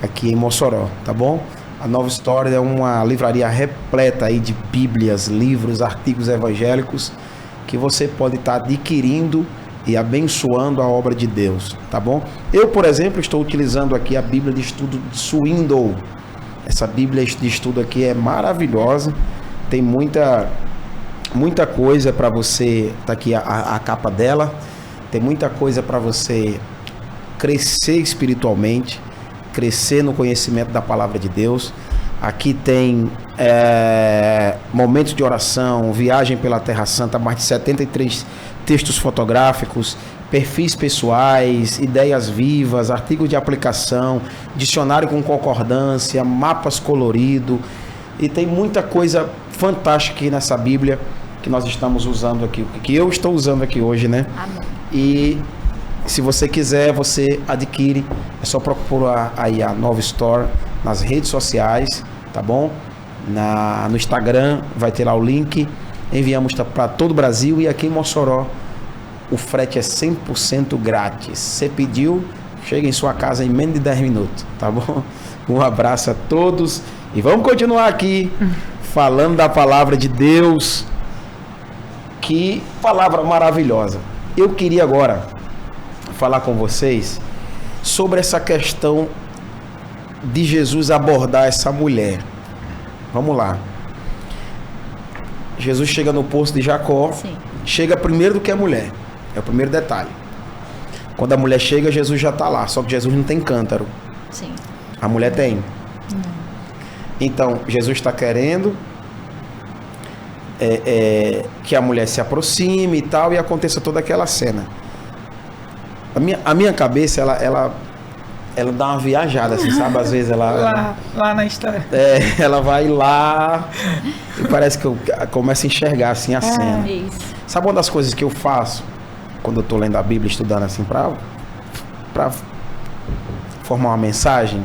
aqui em Mossoró, tá bom? A Nova Store é uma livraria repleta aí de bíblias, livros, artigos evangélicos que você pode estar adquirindo e abençoando a obra de Deus, tá bom? Eu, por exemplo, estou utilizando aqui a Bíblia de Estudo de Swindoll. Essa Bíblia de estudo aqui é maravilhosa, tem muita coisa para você, tá aqui a capa dela, tem muita coisa para você crescer espiritualmente, crescer no conhecimento da palavra de Deus. Aqui tem momentos de oração, viagem pela Terra Santa, mais de 73 textos fotográficos, perfis pessoais, ideias vivas, artigos de aplicação, dicionário com concordância, mapas coloridos, e tem muita coisa fantástica aqui nessa Bíblia que nós estamos usando aqui, que eu estou usando aqui hoje, né? Amém. E se você quiser, você adquire, é só procurar aí a Nova Store nas redes sociais, tá bom? No Instagram vai ter lá o link, enviamos para todo o Brasil, e aqui em Mossoró o frete é 100% grátis. Você pediu, chega em sua casa em menos de 10 minutos, tá bom? Um abraço a todos e vamos continuar aqui falando da palavra de Deus. Que palavra maravilhosa. Eu queria agora falar com vocês sobre essa questão de Jesus abordar essa mulher. Vamos lá. Jesus chega no poço de Jacó. Sim. Chega primeiro do que a mulher. É o primeiro detalhe. Quando a mulher chega, Jesus já está lá. Só que Jesus não tem cântaro. Sim. A mulher tem. Então, Jesus está querendo que a mulher se aproxime e tal, e aconteça toda aquela cena. A minha cabeça, ela dá uma viajada, assim, sabe? Às vezes ela... Lá na história. Ela vai lá e parece que eu começo a enxergar, assim, a cena. Isso. Sabe uma das coisas que eu faço quando eu estou lendo a Bíblia, estudando assim, para formar uma mensagem?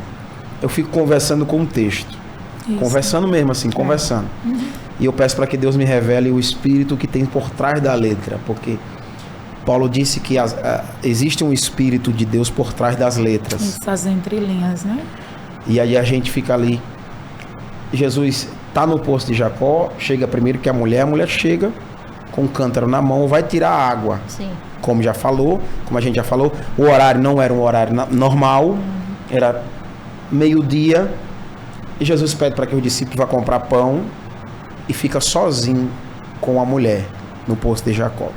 Eu fico conversando com o texto. Isso. Conversando mesmo, assim, conversando. E eu peço para que Deus me revele o espírito que tem por trás da letra, porque Paulo disse que existe um espírito de Deus por trás das letras. Isso, as entrelinhas, né? E aí a gente fica ali. Jesus está no poço de Jacó, chega primeiro que a mulher chega com um cântaro na mão, vai tirar a água. Sim. Como a gente já falou, o horário não era um horário normal, era meio-dia, e Jesus pede para que o discípulo vá comprar pão e fica sozinho com a mulher no poço de Jacó.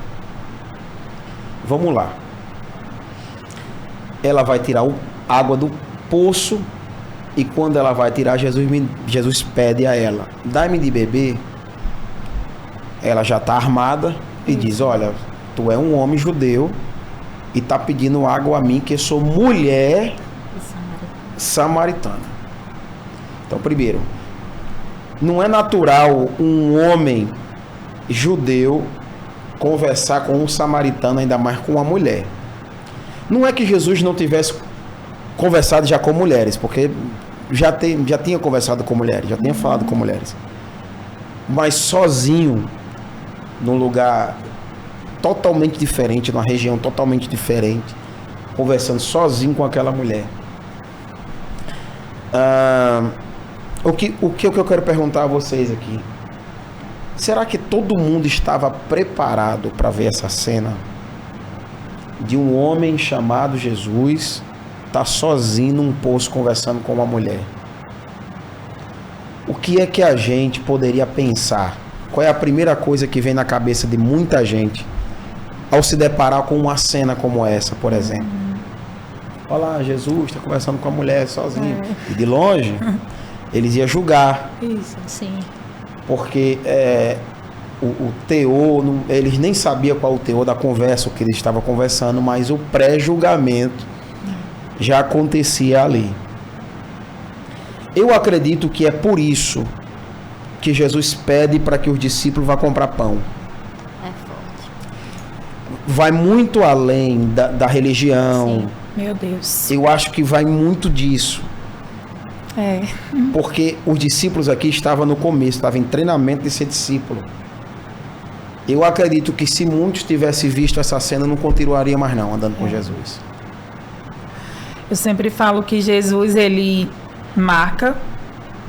Vamos lá. Ela vai tirar a água do poço, e quando ela vai tirar, Jesus pede a ela: dá-me de beber. Ela já está armada e diz: olha, tu é um homem judeu e está pedindo água a mim, que eu sou mulher samaritana. Então, primeiro, não é natural um homem judeu conversar com um samaritano, ainda mais com uma mulher. Não é que Jesus não tivesse conversado já com mulheres, porque já tinha conversado com mulheres, já tinha falado com mulheres. Mas sozinho, num lugar totalmente diferente, numa região totalmente diferente, conversando sozinho com aquela mulher. O que eu quero perguntar a vocês aqui? Será que todo mundo estava preparado para ver essa cena de um homem chamado Jesus estar sozinho num poço conversando com uma mulher? O que é que a gente poderia pensar? Qual é a primeira coisa que vem na cabeça de muita gente ao se deparar com uma cena como essa, por exemplo? Olha lá, Jesus está conversando com a mulher sozinho. E de longe, eles iam julgar. Isso. Sim. Porque o teor, eles nem sabiam qual o teor da conversa, o que eles estavam conversando, mas o pré-julgamento já acontecia ali. Eu acredito que é por isso que Jesus pede para que os discípulos vá comprar pão. vai muito além da religião. Sim. Meu Deus. Eu acho que vai muito disso. É. Porque os discípulos aqui estavam no começo, estavam em treinamento de ser discípulo. Eu acredito que se muitos tivessem visto essa cena, não continuaria mais não, andando com Jesus. Eu sempre falo que Jesus, ele marca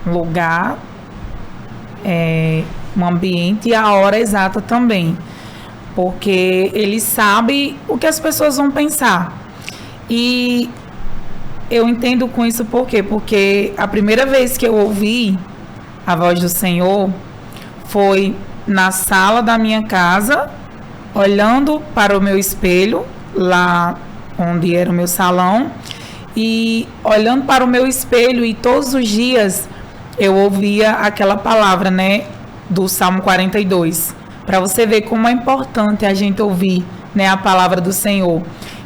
lugar, um ambiente e a hora exata também. Porque ele sabe o que as pessoas vão pensar. E eu entendo com isso por quê? Porque a primeira vez que eu ouvi a voz do Senhor foi na sala da minha casa, olhando para o meu espelho, lá onde era o meu salão, e olhando para o meu espelho, e todos os dias eu ouvia aquela palavra, né, do Salmo 42, para você ver como é importante a gente ouvir, né, a palavra do Senhor,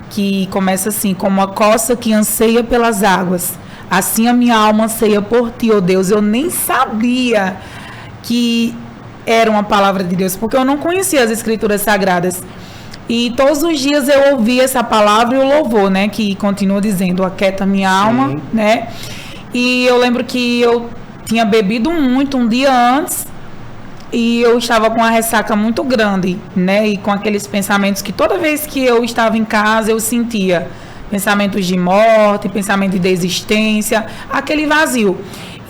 que começa assim: como a costa que anseia pelas águas, assim a minha alma anseia por ti, ó Deus. Eu nem sabia que era uma palavra de Deus, porque eu não conhecia as escrituras sagradas. E todos os dias eu ouvia essa palavra e o louvor, né, que continua dizendo: aquieta minha alma, né? E eu lembro que eu tinha bebido muito um dia antes e eu estava com uma ressaca muito grande, né? E com aqueles pensamentos que toda vez que eu estava em casa eu sentia pensamentos de morte, pensamento de desistência, aquele vazio.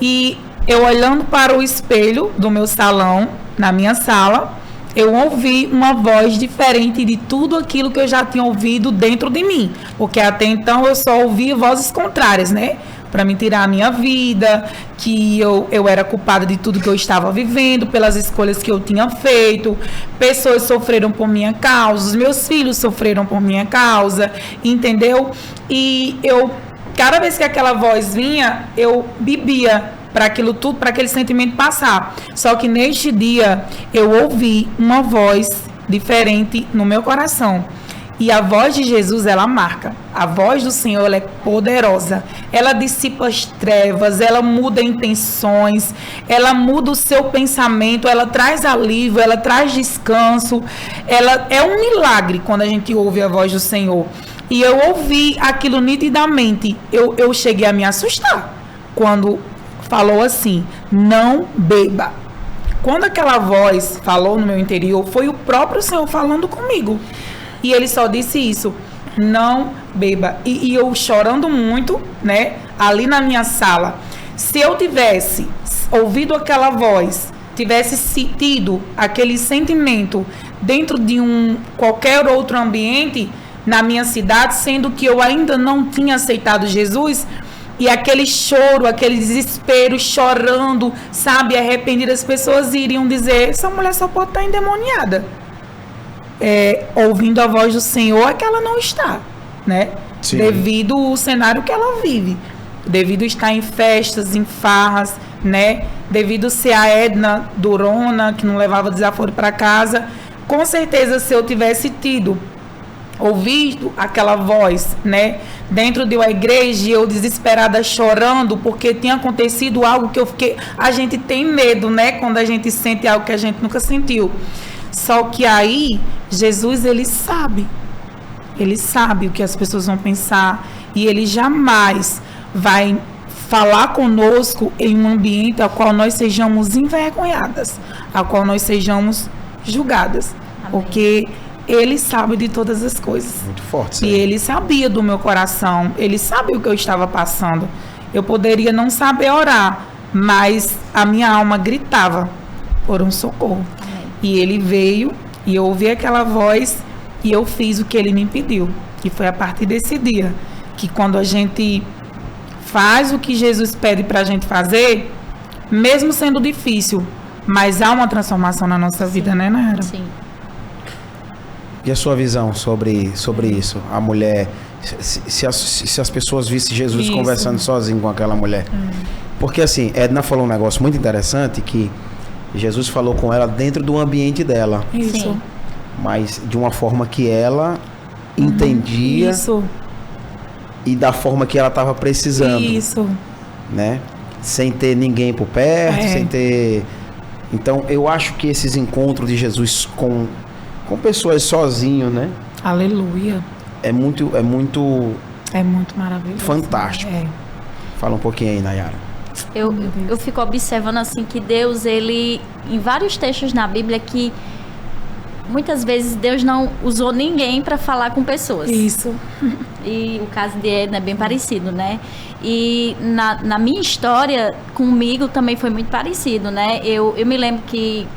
E eu olhando para o espelho do meu salão, na minha sala, eu ouvi uma voz diferente de tudo aquilo que eu já tinha ouvido dentro de mim. Porque até então eu só ouvia vozes contrárias, né? Para me tirar a minha vida, que eu era culpada de tudo que eu estava vivendo, pelas escolhas que eu tinha feito. Pessoas sofreram por minha causa, os meus filhos sofreram por minha causa, entendeu? E eu, cada vez que aquela voz vinha, eu bebia para aquilo tudo, para aquele sentimento passar. Só que neste dia eu ouvi uma voz diferente no meu coração. E a voz de Jesus, ela marca. A voz do Senhor, ela é poderosa. Ela dissipa as trevas, ela muda intenções, ela muda o seu pensamento, ela traz alívio, ela traz descanso. Ela é um milagre quando a gente ouve a voz do Senhor. E eu ouvi aquilo nitidamente. Eu cheguei a me assustar quando falou assim: não beba. Quando aquela voz falou no meu interior, foi o próprio Senhor falando comigo. E ele só disse isso: não beba. E eu chorando muito, né, ali na minha sala. Se eu tivesse ouvido aquela voz, tivesse sentido aquele sentimento dentro de qualquer outro ambiente na minha cidade, sendo que eu ainda não tinha aceitado Jesus, e aquele choro, aquele desespero, chorando, sabe, arrependida, as pessoas iriam dizer: essa mulher só pode estar endemoniada. Ouvindo a voz do Senhor, é que ela não está, né? Sim. Devido ao cenário que ela vive, devido estar em festas, em farras, né? Devido ser a Edna durona, que não levava desaforo para casa. Com certeza, se eu tivesse ouvido aquela voz, né, dentro de uma igreja, eu desesperada chorando porque tinha acontecido algo que eu fiquei... A gente tem medo, né, quando a gente sente algo que a gente nunca sentiu. Só que aí, Jesus, ele sabe o que as pessoas vão pensar, e ele jamais vai falar conosco em um ambiente ao qual nós sejamos envergonhadas, ao qual nós sejamos julgadas. Amém. Porque ele sabe de todas as coisas. Muito forte. Sim. E ele sabia do meu coração, ele sabia o que eu estava passando. Eu poderia não saber orar, mas a minha alma gritava por um socorro. E ele veio, e eu ouvi aquela voz, e eu fiz o que ele me pediu. E foi a partir desse dia que, quando a gente faz o que Jesus pede para a gente fazer, mesmo sendo difícil, mas há uma transformação na nossa vida, né, Nayara? Sim. E a sua visão sobre isso? A mulher, se as pessoas vissem Jesus conversando sozinho com aquela mulher. Porque assim, Edna falou um negócio muito interessante, que Jesus falou com ela dentro do ambiente dela. Isso. Sim. Mas de uma forma que ela entendia. Isso. E da forma que ela estava precisando. Isso. Né? Sem ter ninguém por perto, sem ter... Então, eu acho que esses encontros de Jesus com com pessoas sozinho, né? Aleluia. É muito É muito maravilhoso. fantástico. Fala um pouquinho aí, Nayara. Eu fico observando assim que Deus, ele, em vários textos na Bíblia, que muitas vezes Deus não usou ninguém para falar com pessoas. Isso. E o caso de Edna é bem parecido, né? E na minha história, comigo também foi muito parecido, né? Eu me lembro que,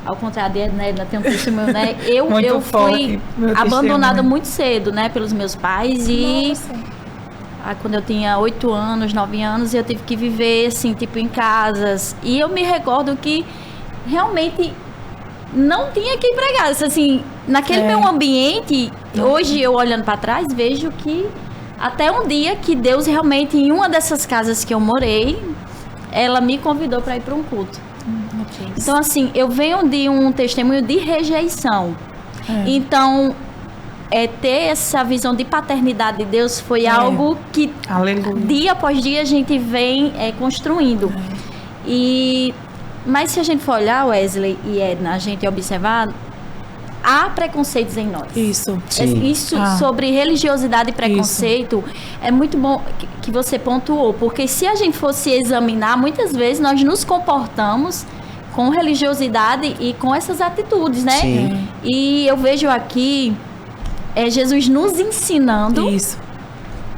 ao contrário de Edna tem um testemunho, né? Eu fui abandonada muito cedo, né? Pelos meus pais e... Quando eu tinha 8 anos, 9 anos, eu tive que viver, assim, tipo, em casas. E eu me recordo que realmente não tinha quem pregasse. Assim, naquele meu ambiente, hoje eu olhando para trás, vejo que até um dia que Deus realmente, em uma dessas casas que eu morei, ela me convidou para ir para um culto. Então, assim, eu venho de um testemunho de rejeição. Então... ter essa visão de paternidade de Deus foi algo que dia após dia a gente vem construindo. Mas se a gente for olhar, Wesley e Edna, a gente observar, há preconceitos em nós. Isso. Isso sobre religiosidade e preconceito é muito bom que você pontuou, porque se a gente fosse examinar, muitas vezes nós nos comportamos com religiosidade e com essas atitudes, né? Sim. E eu vejo aqui Jesus nos ensinando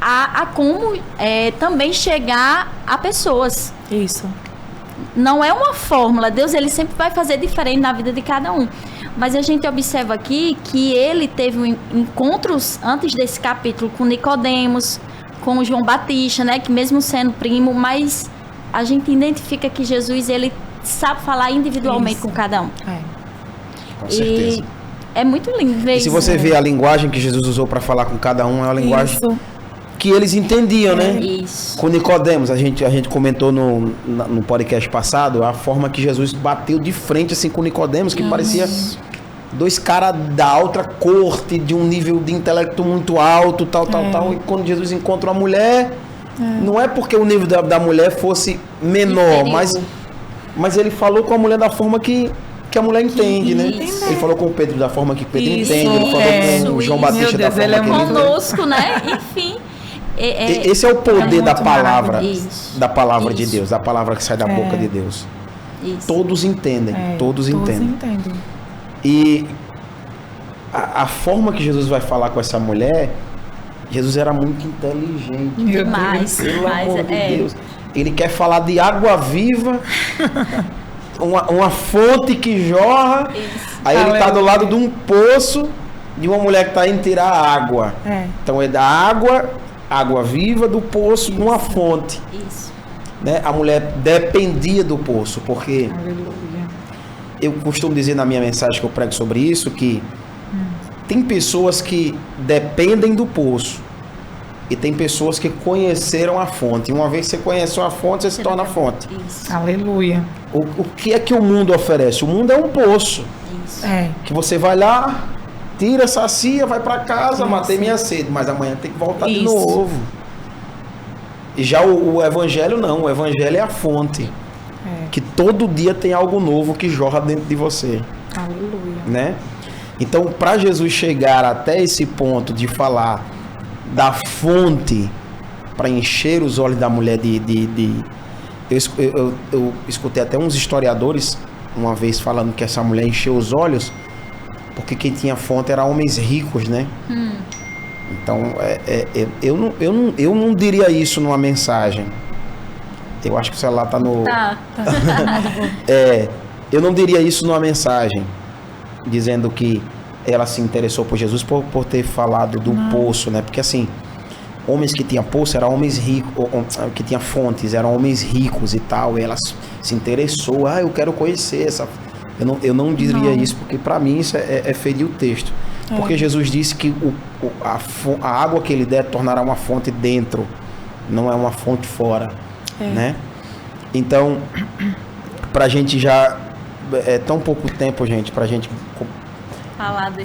a como também chegar a pessoas. Isso. Não é uma fórmula. Deus, ele sempre vai fazer diferente na vida de cada um. Mas a gente observa aqui que ele teve encontros antes desse capítulo com Nicodemos, com João Batista, né? Que mesmo sendo primo, mas a gente identifica que Jesus, ele sabe falar individualmente com cada um. Com certeza. É muito lindo ver isso. E se você vê a linguagem que Jesus usou para falar com cada um, é uma linguagem que eles entendiam, né? Isso. Com Nicodemos, a gente comentou no podcast passado a forma que Jesus bateu de frente assim com Nicodemos, que parecia dois caras da outra corte, de um nível de intelecto muito alto, tal. E quando Jesus encontra uma mulher, não é porque o nível da mulher fosse menor, mas ele falou com a mulher da forma que a mulher entende, né? Ele falou com o Pedro da forma que Pedro entende, ele falou com o João Batista da forma que ele entende. Conosco, né? Enfim. Esse é o poder da palavra, da palavra de Isso. Deus, da palavra que sai da boca de Deus. Isso. Todos entendem, todos entendem. E a forma que Jesus vai falar com essa mulher, Jesus era muito inteligente. Demais. Pelo amor de Deus. Ele quer falar de água viva, uma fonte que jorra. Isso. Aí ele está do lado de um poço de uma mulher que está indo tirar água. Então é da água viva do poço, uma fonte. Isso. Né? A mulher dependia do poço, porque eu costumo dizer na minha mensagem que eu prego sobre isso, que tem pessoas que dependem do poço e tem pessoas que conheceram a fonte. Uma vez que você conhece uma fonte, você se torna a fonte. Isso. Aleluia. O que é que o mundo oferece? O mundo é um poço. Isso. Que você vai lá, tira, sacia, vai para casa, matei minha sede, mas amanhã tem que voltar de novo. E já o evangelho não, o evangelho é a fonte. Que todo dia tem algo novo que jorra dentro de você. Aleluia. Né? Então, para Jesus chegar até esse ponto de falar da fonte para encher os olhos da mulher eu escutei até uns historiadores uma vez falando que essa mulher encheu os olhos porque quem tinha fonte era homens ricos, né? Então, eu não diria isso numa mensagem. Eu acho que o celular tá no... Tá. Eu não diria isso numa mensagem, dizendo que ela se interessou por Jesus por ter falado do poço, né? Porque assim, homens que tinham poço eram homens ricos, que tinham fontes, eram homens ricos e tal, e ela se interessou, eu quero conhecer essa... Eu não diria isso, porque para mim isso é ferir o texto. Porque Jesus disse que a água que ele der tornará uma fonte dentro, não é uma fonte fora, né? Então, pra gente já... É tão pouco tempo, gente, pra gente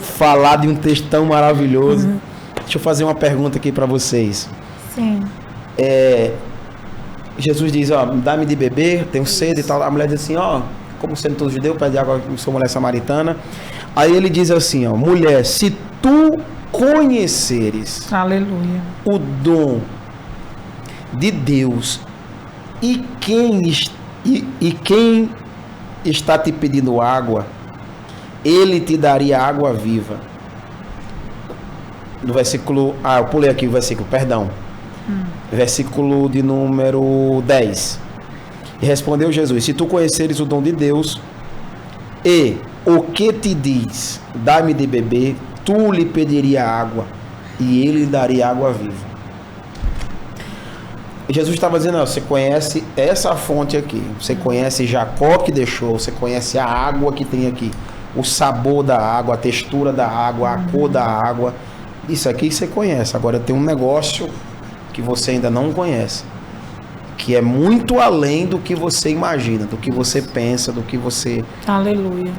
falar de um texto tão maravilhoso. Deixa eu fazer uma pergunta aqui pra vocês. Sim. Jesus diz, dá-me de beber, tenho sede e tal. A mulher diz assim, como sendo todo judeu, pede água, sou mulher samaritana. Aí ele diz assim, ó, mulher, se tu conheceres Aleluia. o dom de Deus e quem está te pedindo água, ele te daria água viva. No versículo... eu pulei aqui o versículo, perdão. Versículo de número 10. E respondeu Jesus, se tu conheceres o dom de Deus e o que te diz, dá-me de beber, tu lhe pediria água e ele lhe daria água viva. Jesus estava dizendo, você conhece essa fonte aqui, você conhece Jacó que deixou, você conhece a água que tem aqui, o sabor da água, a textura da água, a cor da água, isso aqui você conhece. Agora tem um negócio que você ainda não conhece, que é muito além do que você imagina, do que você pensa, do que você... Aleluia.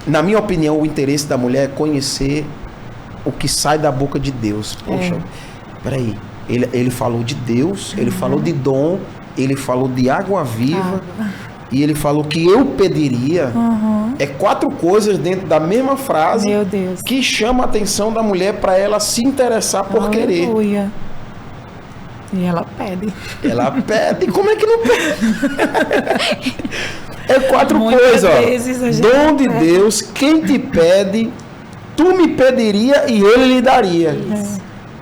Na minha opinião, o interesse da mulher é conhecer o que sai da boca de Deus. Poxa, peraí, ele falou de Deus, ele falou de dom, ele falou de água viva, e ele falou que eu pediria. É 4 coisas dentro da mesma frase. Meu Deus. Que chama a atenção da mulher para ela se interessar por querer. Aleluia. E ela pede. Ela pede. Como é que não pede? É 4 Muitas coisas. vezes a gente Dom de Deus, quem te pede, tu me pediria e ele lhe daria.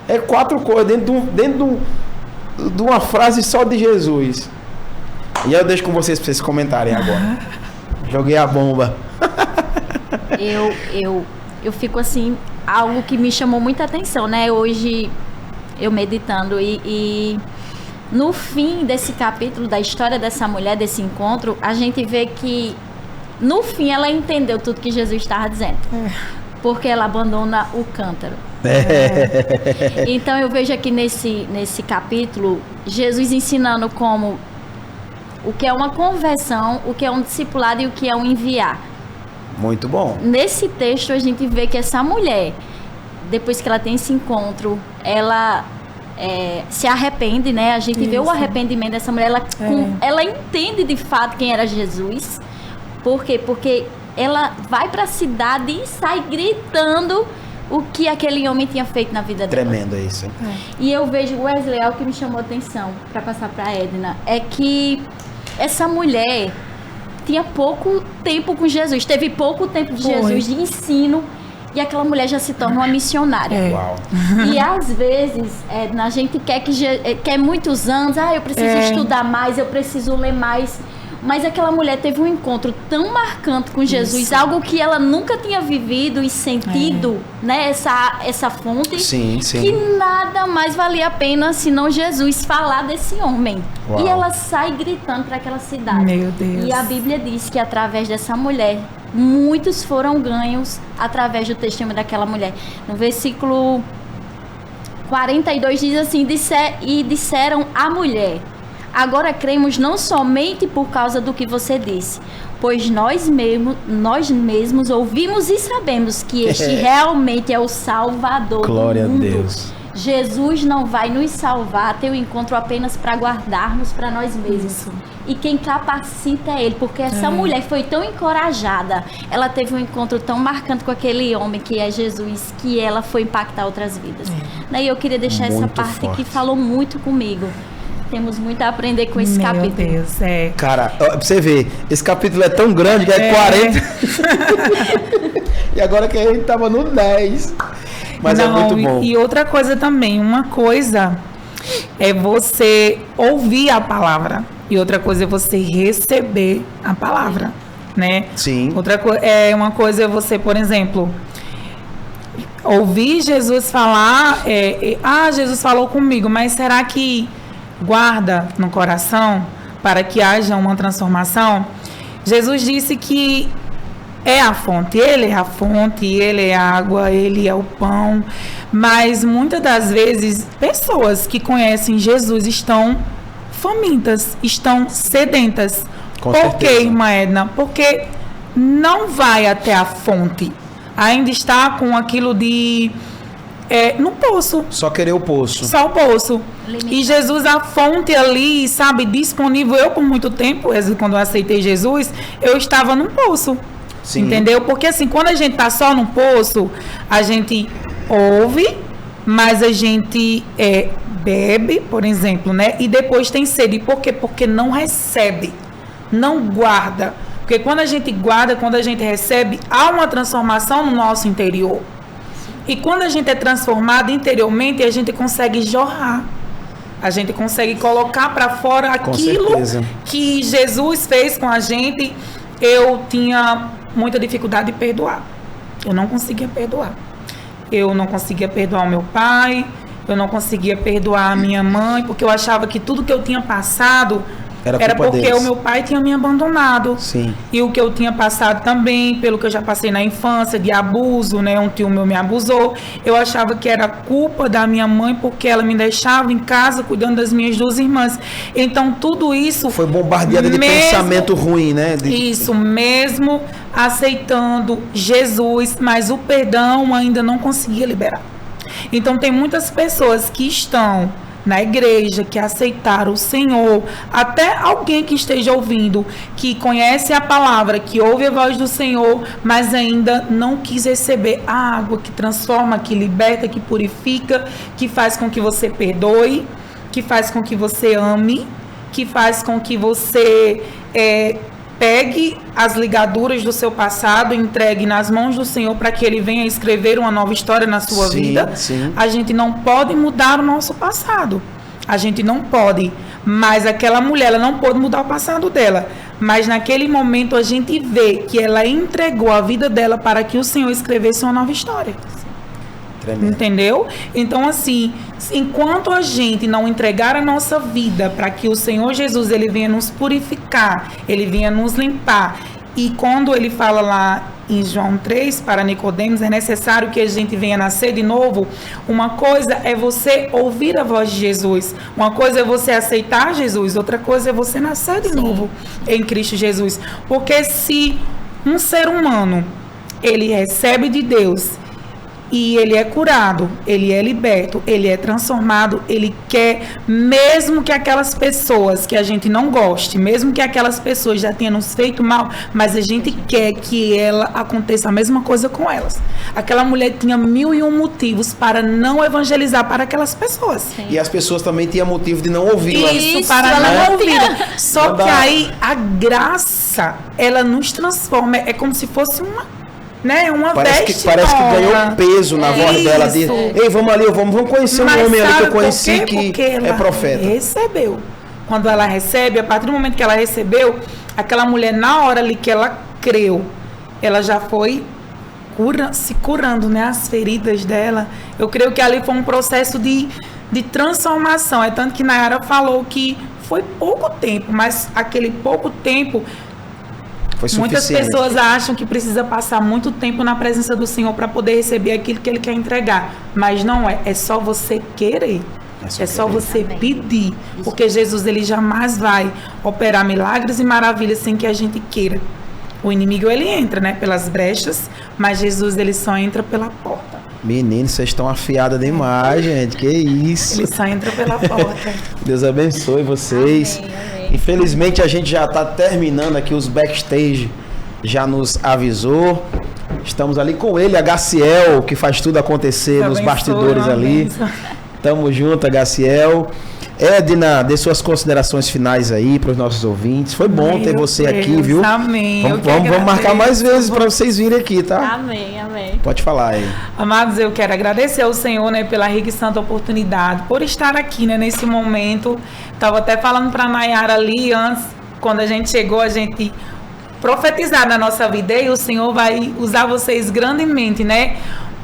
É 4 coisas dentro de uma frase só de Jesus. E eu deixo com vocês para vocês comentarem agora. Joguei a bomba. Eu fico assim, algo que me chamou muita atenção, né? Hoje eu meditando e no fim desse capítulo da história dessa mulher, desse encontro, a gente vê que no fim ela entendeu tudo que Jesus estava dizendo. Porque ela abandona o cântaro. Então eu vejo aqui nesse capítulo Jesus ensinando como o que é uma conversão, o que é um discipulado e o que é um enviar. Muito bom. Nesse texto a gente vê que essa mulher, depois que ela tem esse encontro, ela se arrepende, né? A gente vê o arrependimento dessa mulher. Ela entende de fato quem era Jesus. Por quê? Porque ela vai para a cidade e sai gritando o que aquele homem tinha feito na vida dela. Tremendo isso, hein? E eu vejo, Wesley, algo que me chamou a atenção, para passar para a Edna, é que essa mulher tinha pouco tempo com Jesus, teve pouco tempo de Jesus de ensino, e aquela mulher já se torna uma missionária. Uau. E às vezes, a gente quer muitos anos, eu preciso estudar mais, eu preciso ler mais. Mas aquela mulher teve um encontro tão marcante com Jesus, algo que ela nunca tinha vivido e sentido, né? Essa fonte, sim. que nada mais valia a pena senão Jesus falar desse homem. Uau. E ela sai gritando para aquela cidade. Meu Deus. E a Bíblia diz que através dessa mulher, muitos foram ganhos através do testemunho daquela mulher. No versículo 42 diz assim, disseram à mulher: agora cremos não somente por causa do que você disse, pois nós mesmos ouvimos e sabemos que este realmente é o Salvador Glória do mundo. a Deus. Jesus não vai nos salvar, ter o encontro apenas para guardarmos para nós mesmos. Isso. E quem capacita é Ele, porque essa mulher foi tão encorajada, ela teve um encontro tão marcante com aquele homem que é Jesus, que ela foi impactar outras vidas. E eu queria deixar essa Muito parte forte. que falou muito comigo. Temos muito a aprender com esse Meu capítulo. Deus, Cara, pra você ver, esse capítulo é tão grande que é 40. E agora que a gente tava no 10. Mas é muito bom. E outra coisa também, uma coisa é você ouvir a palavra e outra coisa é você receber a palavra, né? Sim. Uma coisa é você, por exemplo, ouvir Jesus falar, Jesus falou comigo, mas será que guarda no coração para que haja uma transformação? Jesus disse que é a fonte, ele é a fonte, ele é a água, ele é o pão, mas muitas das vezes pessoas que conhecem Jesus estão famintas, estão sedentas. Por quê, irmã Edna? Porque não vai até a fonte, ainda está com aquilo de no poço. Só querer o poço. Só o poço. Limitado. E Jesus, a fonte ali, sabe, disponível. Eu, por muito tempo, quando eu aceitei Jesus, eu estava num poço. Sim. Entendeu? Porque assim, quando a gente tá só no poço, a gente ouve, mas a gente bebe, por exemplo, né? E depois tem sede. Por quê? Porque não recebe, não guarda. Porque quando a gente guarda, quando a gente recebe, há uma transformação no nosso interior. E quando a gente é transformado interiormente, a gente consegue jorrar. A gente consegue colocar para fora aquilo que Jesus fez com a gente. Eu tinha muita dificuldade de perdoar. Eu não conseguia perdoar. Eu não conseguia perdoar o meu pai. Eu não conseguia perdoar a minha mãe, porque eu achava que tudo que eu tinha passado era porque deles. O meu pai tinha me abandonado. Sim. E o que eu tinha passado também, pelo que eu já passei na infância, de abuso, né? Um tio meu me abusou. Eu achava que era culpa da minha mãe, porque ela me deixava em casa cuidando das minhas 2 irmãs. Então, tudo isso... Foi bombardeada de pensamento ruim, né? Isso, mesmo aceitando Jesus, mas o perdão ainda não conseguia liberar. Então, tem muitas pessoas que estão na igreja, que aceitaram o Senhor, até alguém que esteja ouvindo, que conhece a palavra, que ouve a voz do Senhor, mas ainda não quis receber a água que transforma, que liberta, que purifica, que faz com que você perdoe, que faz com que você ame, que faz com que você pegue as ligaduras do seu passado, entregue nas mãos do Senhor para que Ele venha escrever uma nova história na sua vida. Sim. A gente não pode mudar o nosso passado. A gente não pode. Mas aquela mulher, ela não pôde mudar o passado dela. Mas naquele momento a gente vê que ela entregou a vida dela para que o Senhor escrevesse uma nova história. Tremendo. Entendeu? Então, assim, enquanto a gente não entregar a nossa vida para que o Senhor Jesus, Ele venha nos purificar, Ele venha nos limpar, e quando Ele fala lá em João 3, para Nicodemos, é necessário que a gente venha nascer de novo. Uma coisa é você ouvir a voz de Jesus, uma coisa é você aceitar Jesus, outra coisa é você nascer de novo em Cristo Jesus. Porque se um ser humano, ele recebe de Deus, e ele é curado, ele é liberto, ele é transformado, ele quer, mesmo que aquelas pessoas que a gente não goste, mesmo que aquelas pessoas já tenham nos feito mal, mas a gente quer que ela aconteça a mesma coisa com elas. Aquela mulher tinha 1001 motivos para não evangelizar para aquelas pessoas. Sim. E as pessoas também tinham motivo de não ouvi-la. Isso, para não ouvi-la. Só que aí a graça, ela nos transforma, é como se fosse uma parece que ganhou peso na voz dela. Ei, vamos ali, vamos conhecer um homem ali que eu conheci que é profeta. Recebeu. Quando ela recebe, a partir do momento que ela recebeu, aquela mulher, na hora ali que ela creu, ela já foi se curando, né? As feridas dela. Eu creio que ali foi um processo de transformação. É tanto que Nayara falou que foi pouco tempo, mas aquele pouco tempo... Muitas pessoas acham que precisa passar muito tempo na presença do Senhor para poder receber aquilo que Ele quer entregar. Mas não é. É só você querer. É só você pedir. Porque Jesus, Ele jamais vai operar milagres e maravilhas sem que a gente queira. O inimigo, ele entra, né? Pelas brechas. Mas Jesus, Ele só entra pela porta. Meninos, vocês estão afiadas demais, gente. Que isso. Ele só entra pela porta. Deus abençoe vocês. Amém. Infelizmente a gente já está terminando aqui, os backstage já nos avisou. Estamos ali com ele, Gaciel, que faz tudo acontecer nos bastidores ali. Tamo junto, Gaciel. Edna, dê suas considerações finais aí para os nossos ouvintes. Foi bom ter você aqui, viu? Amém. Vamos marcar mais vezes para vocês virem aqui, tá? Amém. Pode falar aí. Amados, eu quero agradecer ao Senhor, né, pela rica e santa oportunidade, por estar aqui, né, nesse momento. Estava até falando para a Nayara ali antes, quando a gente chegou, a gente profetizar na nossa vida, e o Senhor vai usar vocês grandemente, né?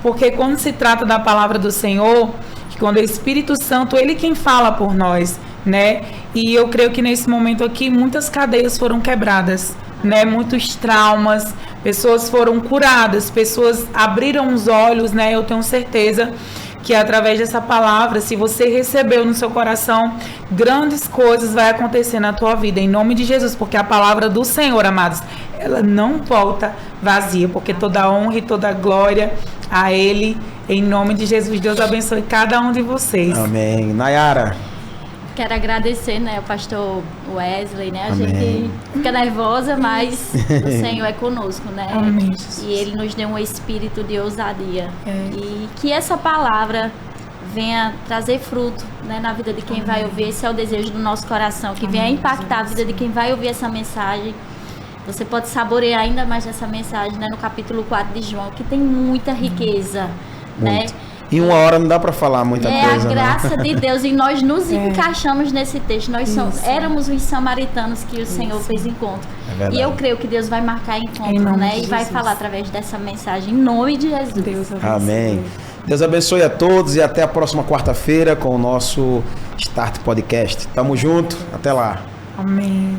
Porque quando se trata da palavra do Senhor, quando o Espírito Santo, Ele quem fala por nós, né? E eu creio que nesse momento aqui, muitas cadeias foram quebradas, né? Muitos traumas, pessoas foram curadas, pessoas abriram os olhos, né? Eu tenho certeza que através dessa palavra, se você recebeu no seu coração, grandes coisas vai acontecer na tua vida, em nome de Jesus, porque a palavra do Senhor, amados, ela não volta vazia, porque toda honra e toda glória a Ele, em nome de Jesus. Deus abençoe cada um de vocês. Amém. Nayara. quero agradecer, né, o pastor Wesley, né? A Amém. gente fica nervosa, mas o Senhor é conosco, né? Amém, Jesus. E Ele nos deu um espírito de ousadia. É. E que essa palavra venha trazer fruto, né, na vida de quem vai ouvir. Esse é o desejo do nosso coração, que venha Amém, impactar a Jesus. vida de quem vai ouvir essa mensagem. Você pode saborear ainda mais dessa mensagem, né, no capítulo 4 de João, que tem muita riqueza, né? Muito. Em uma hora não dá para falar muita É coisa, a graça de Deus e nós nos encaixamos nesse texto. Nós éramos os samaritanos que o Senhor fez encontro. É verdade. E eu creio que Deus vai marcar Em encontro, nome né? de E vai Jesus. falar através dessa mensagem, em nome de Jesus. Deus abençoe. Amém. Deus abençoe a todos e até a próxima quarta-feira com o nosso Start Podcast. Tamo junto, até lá. Amém.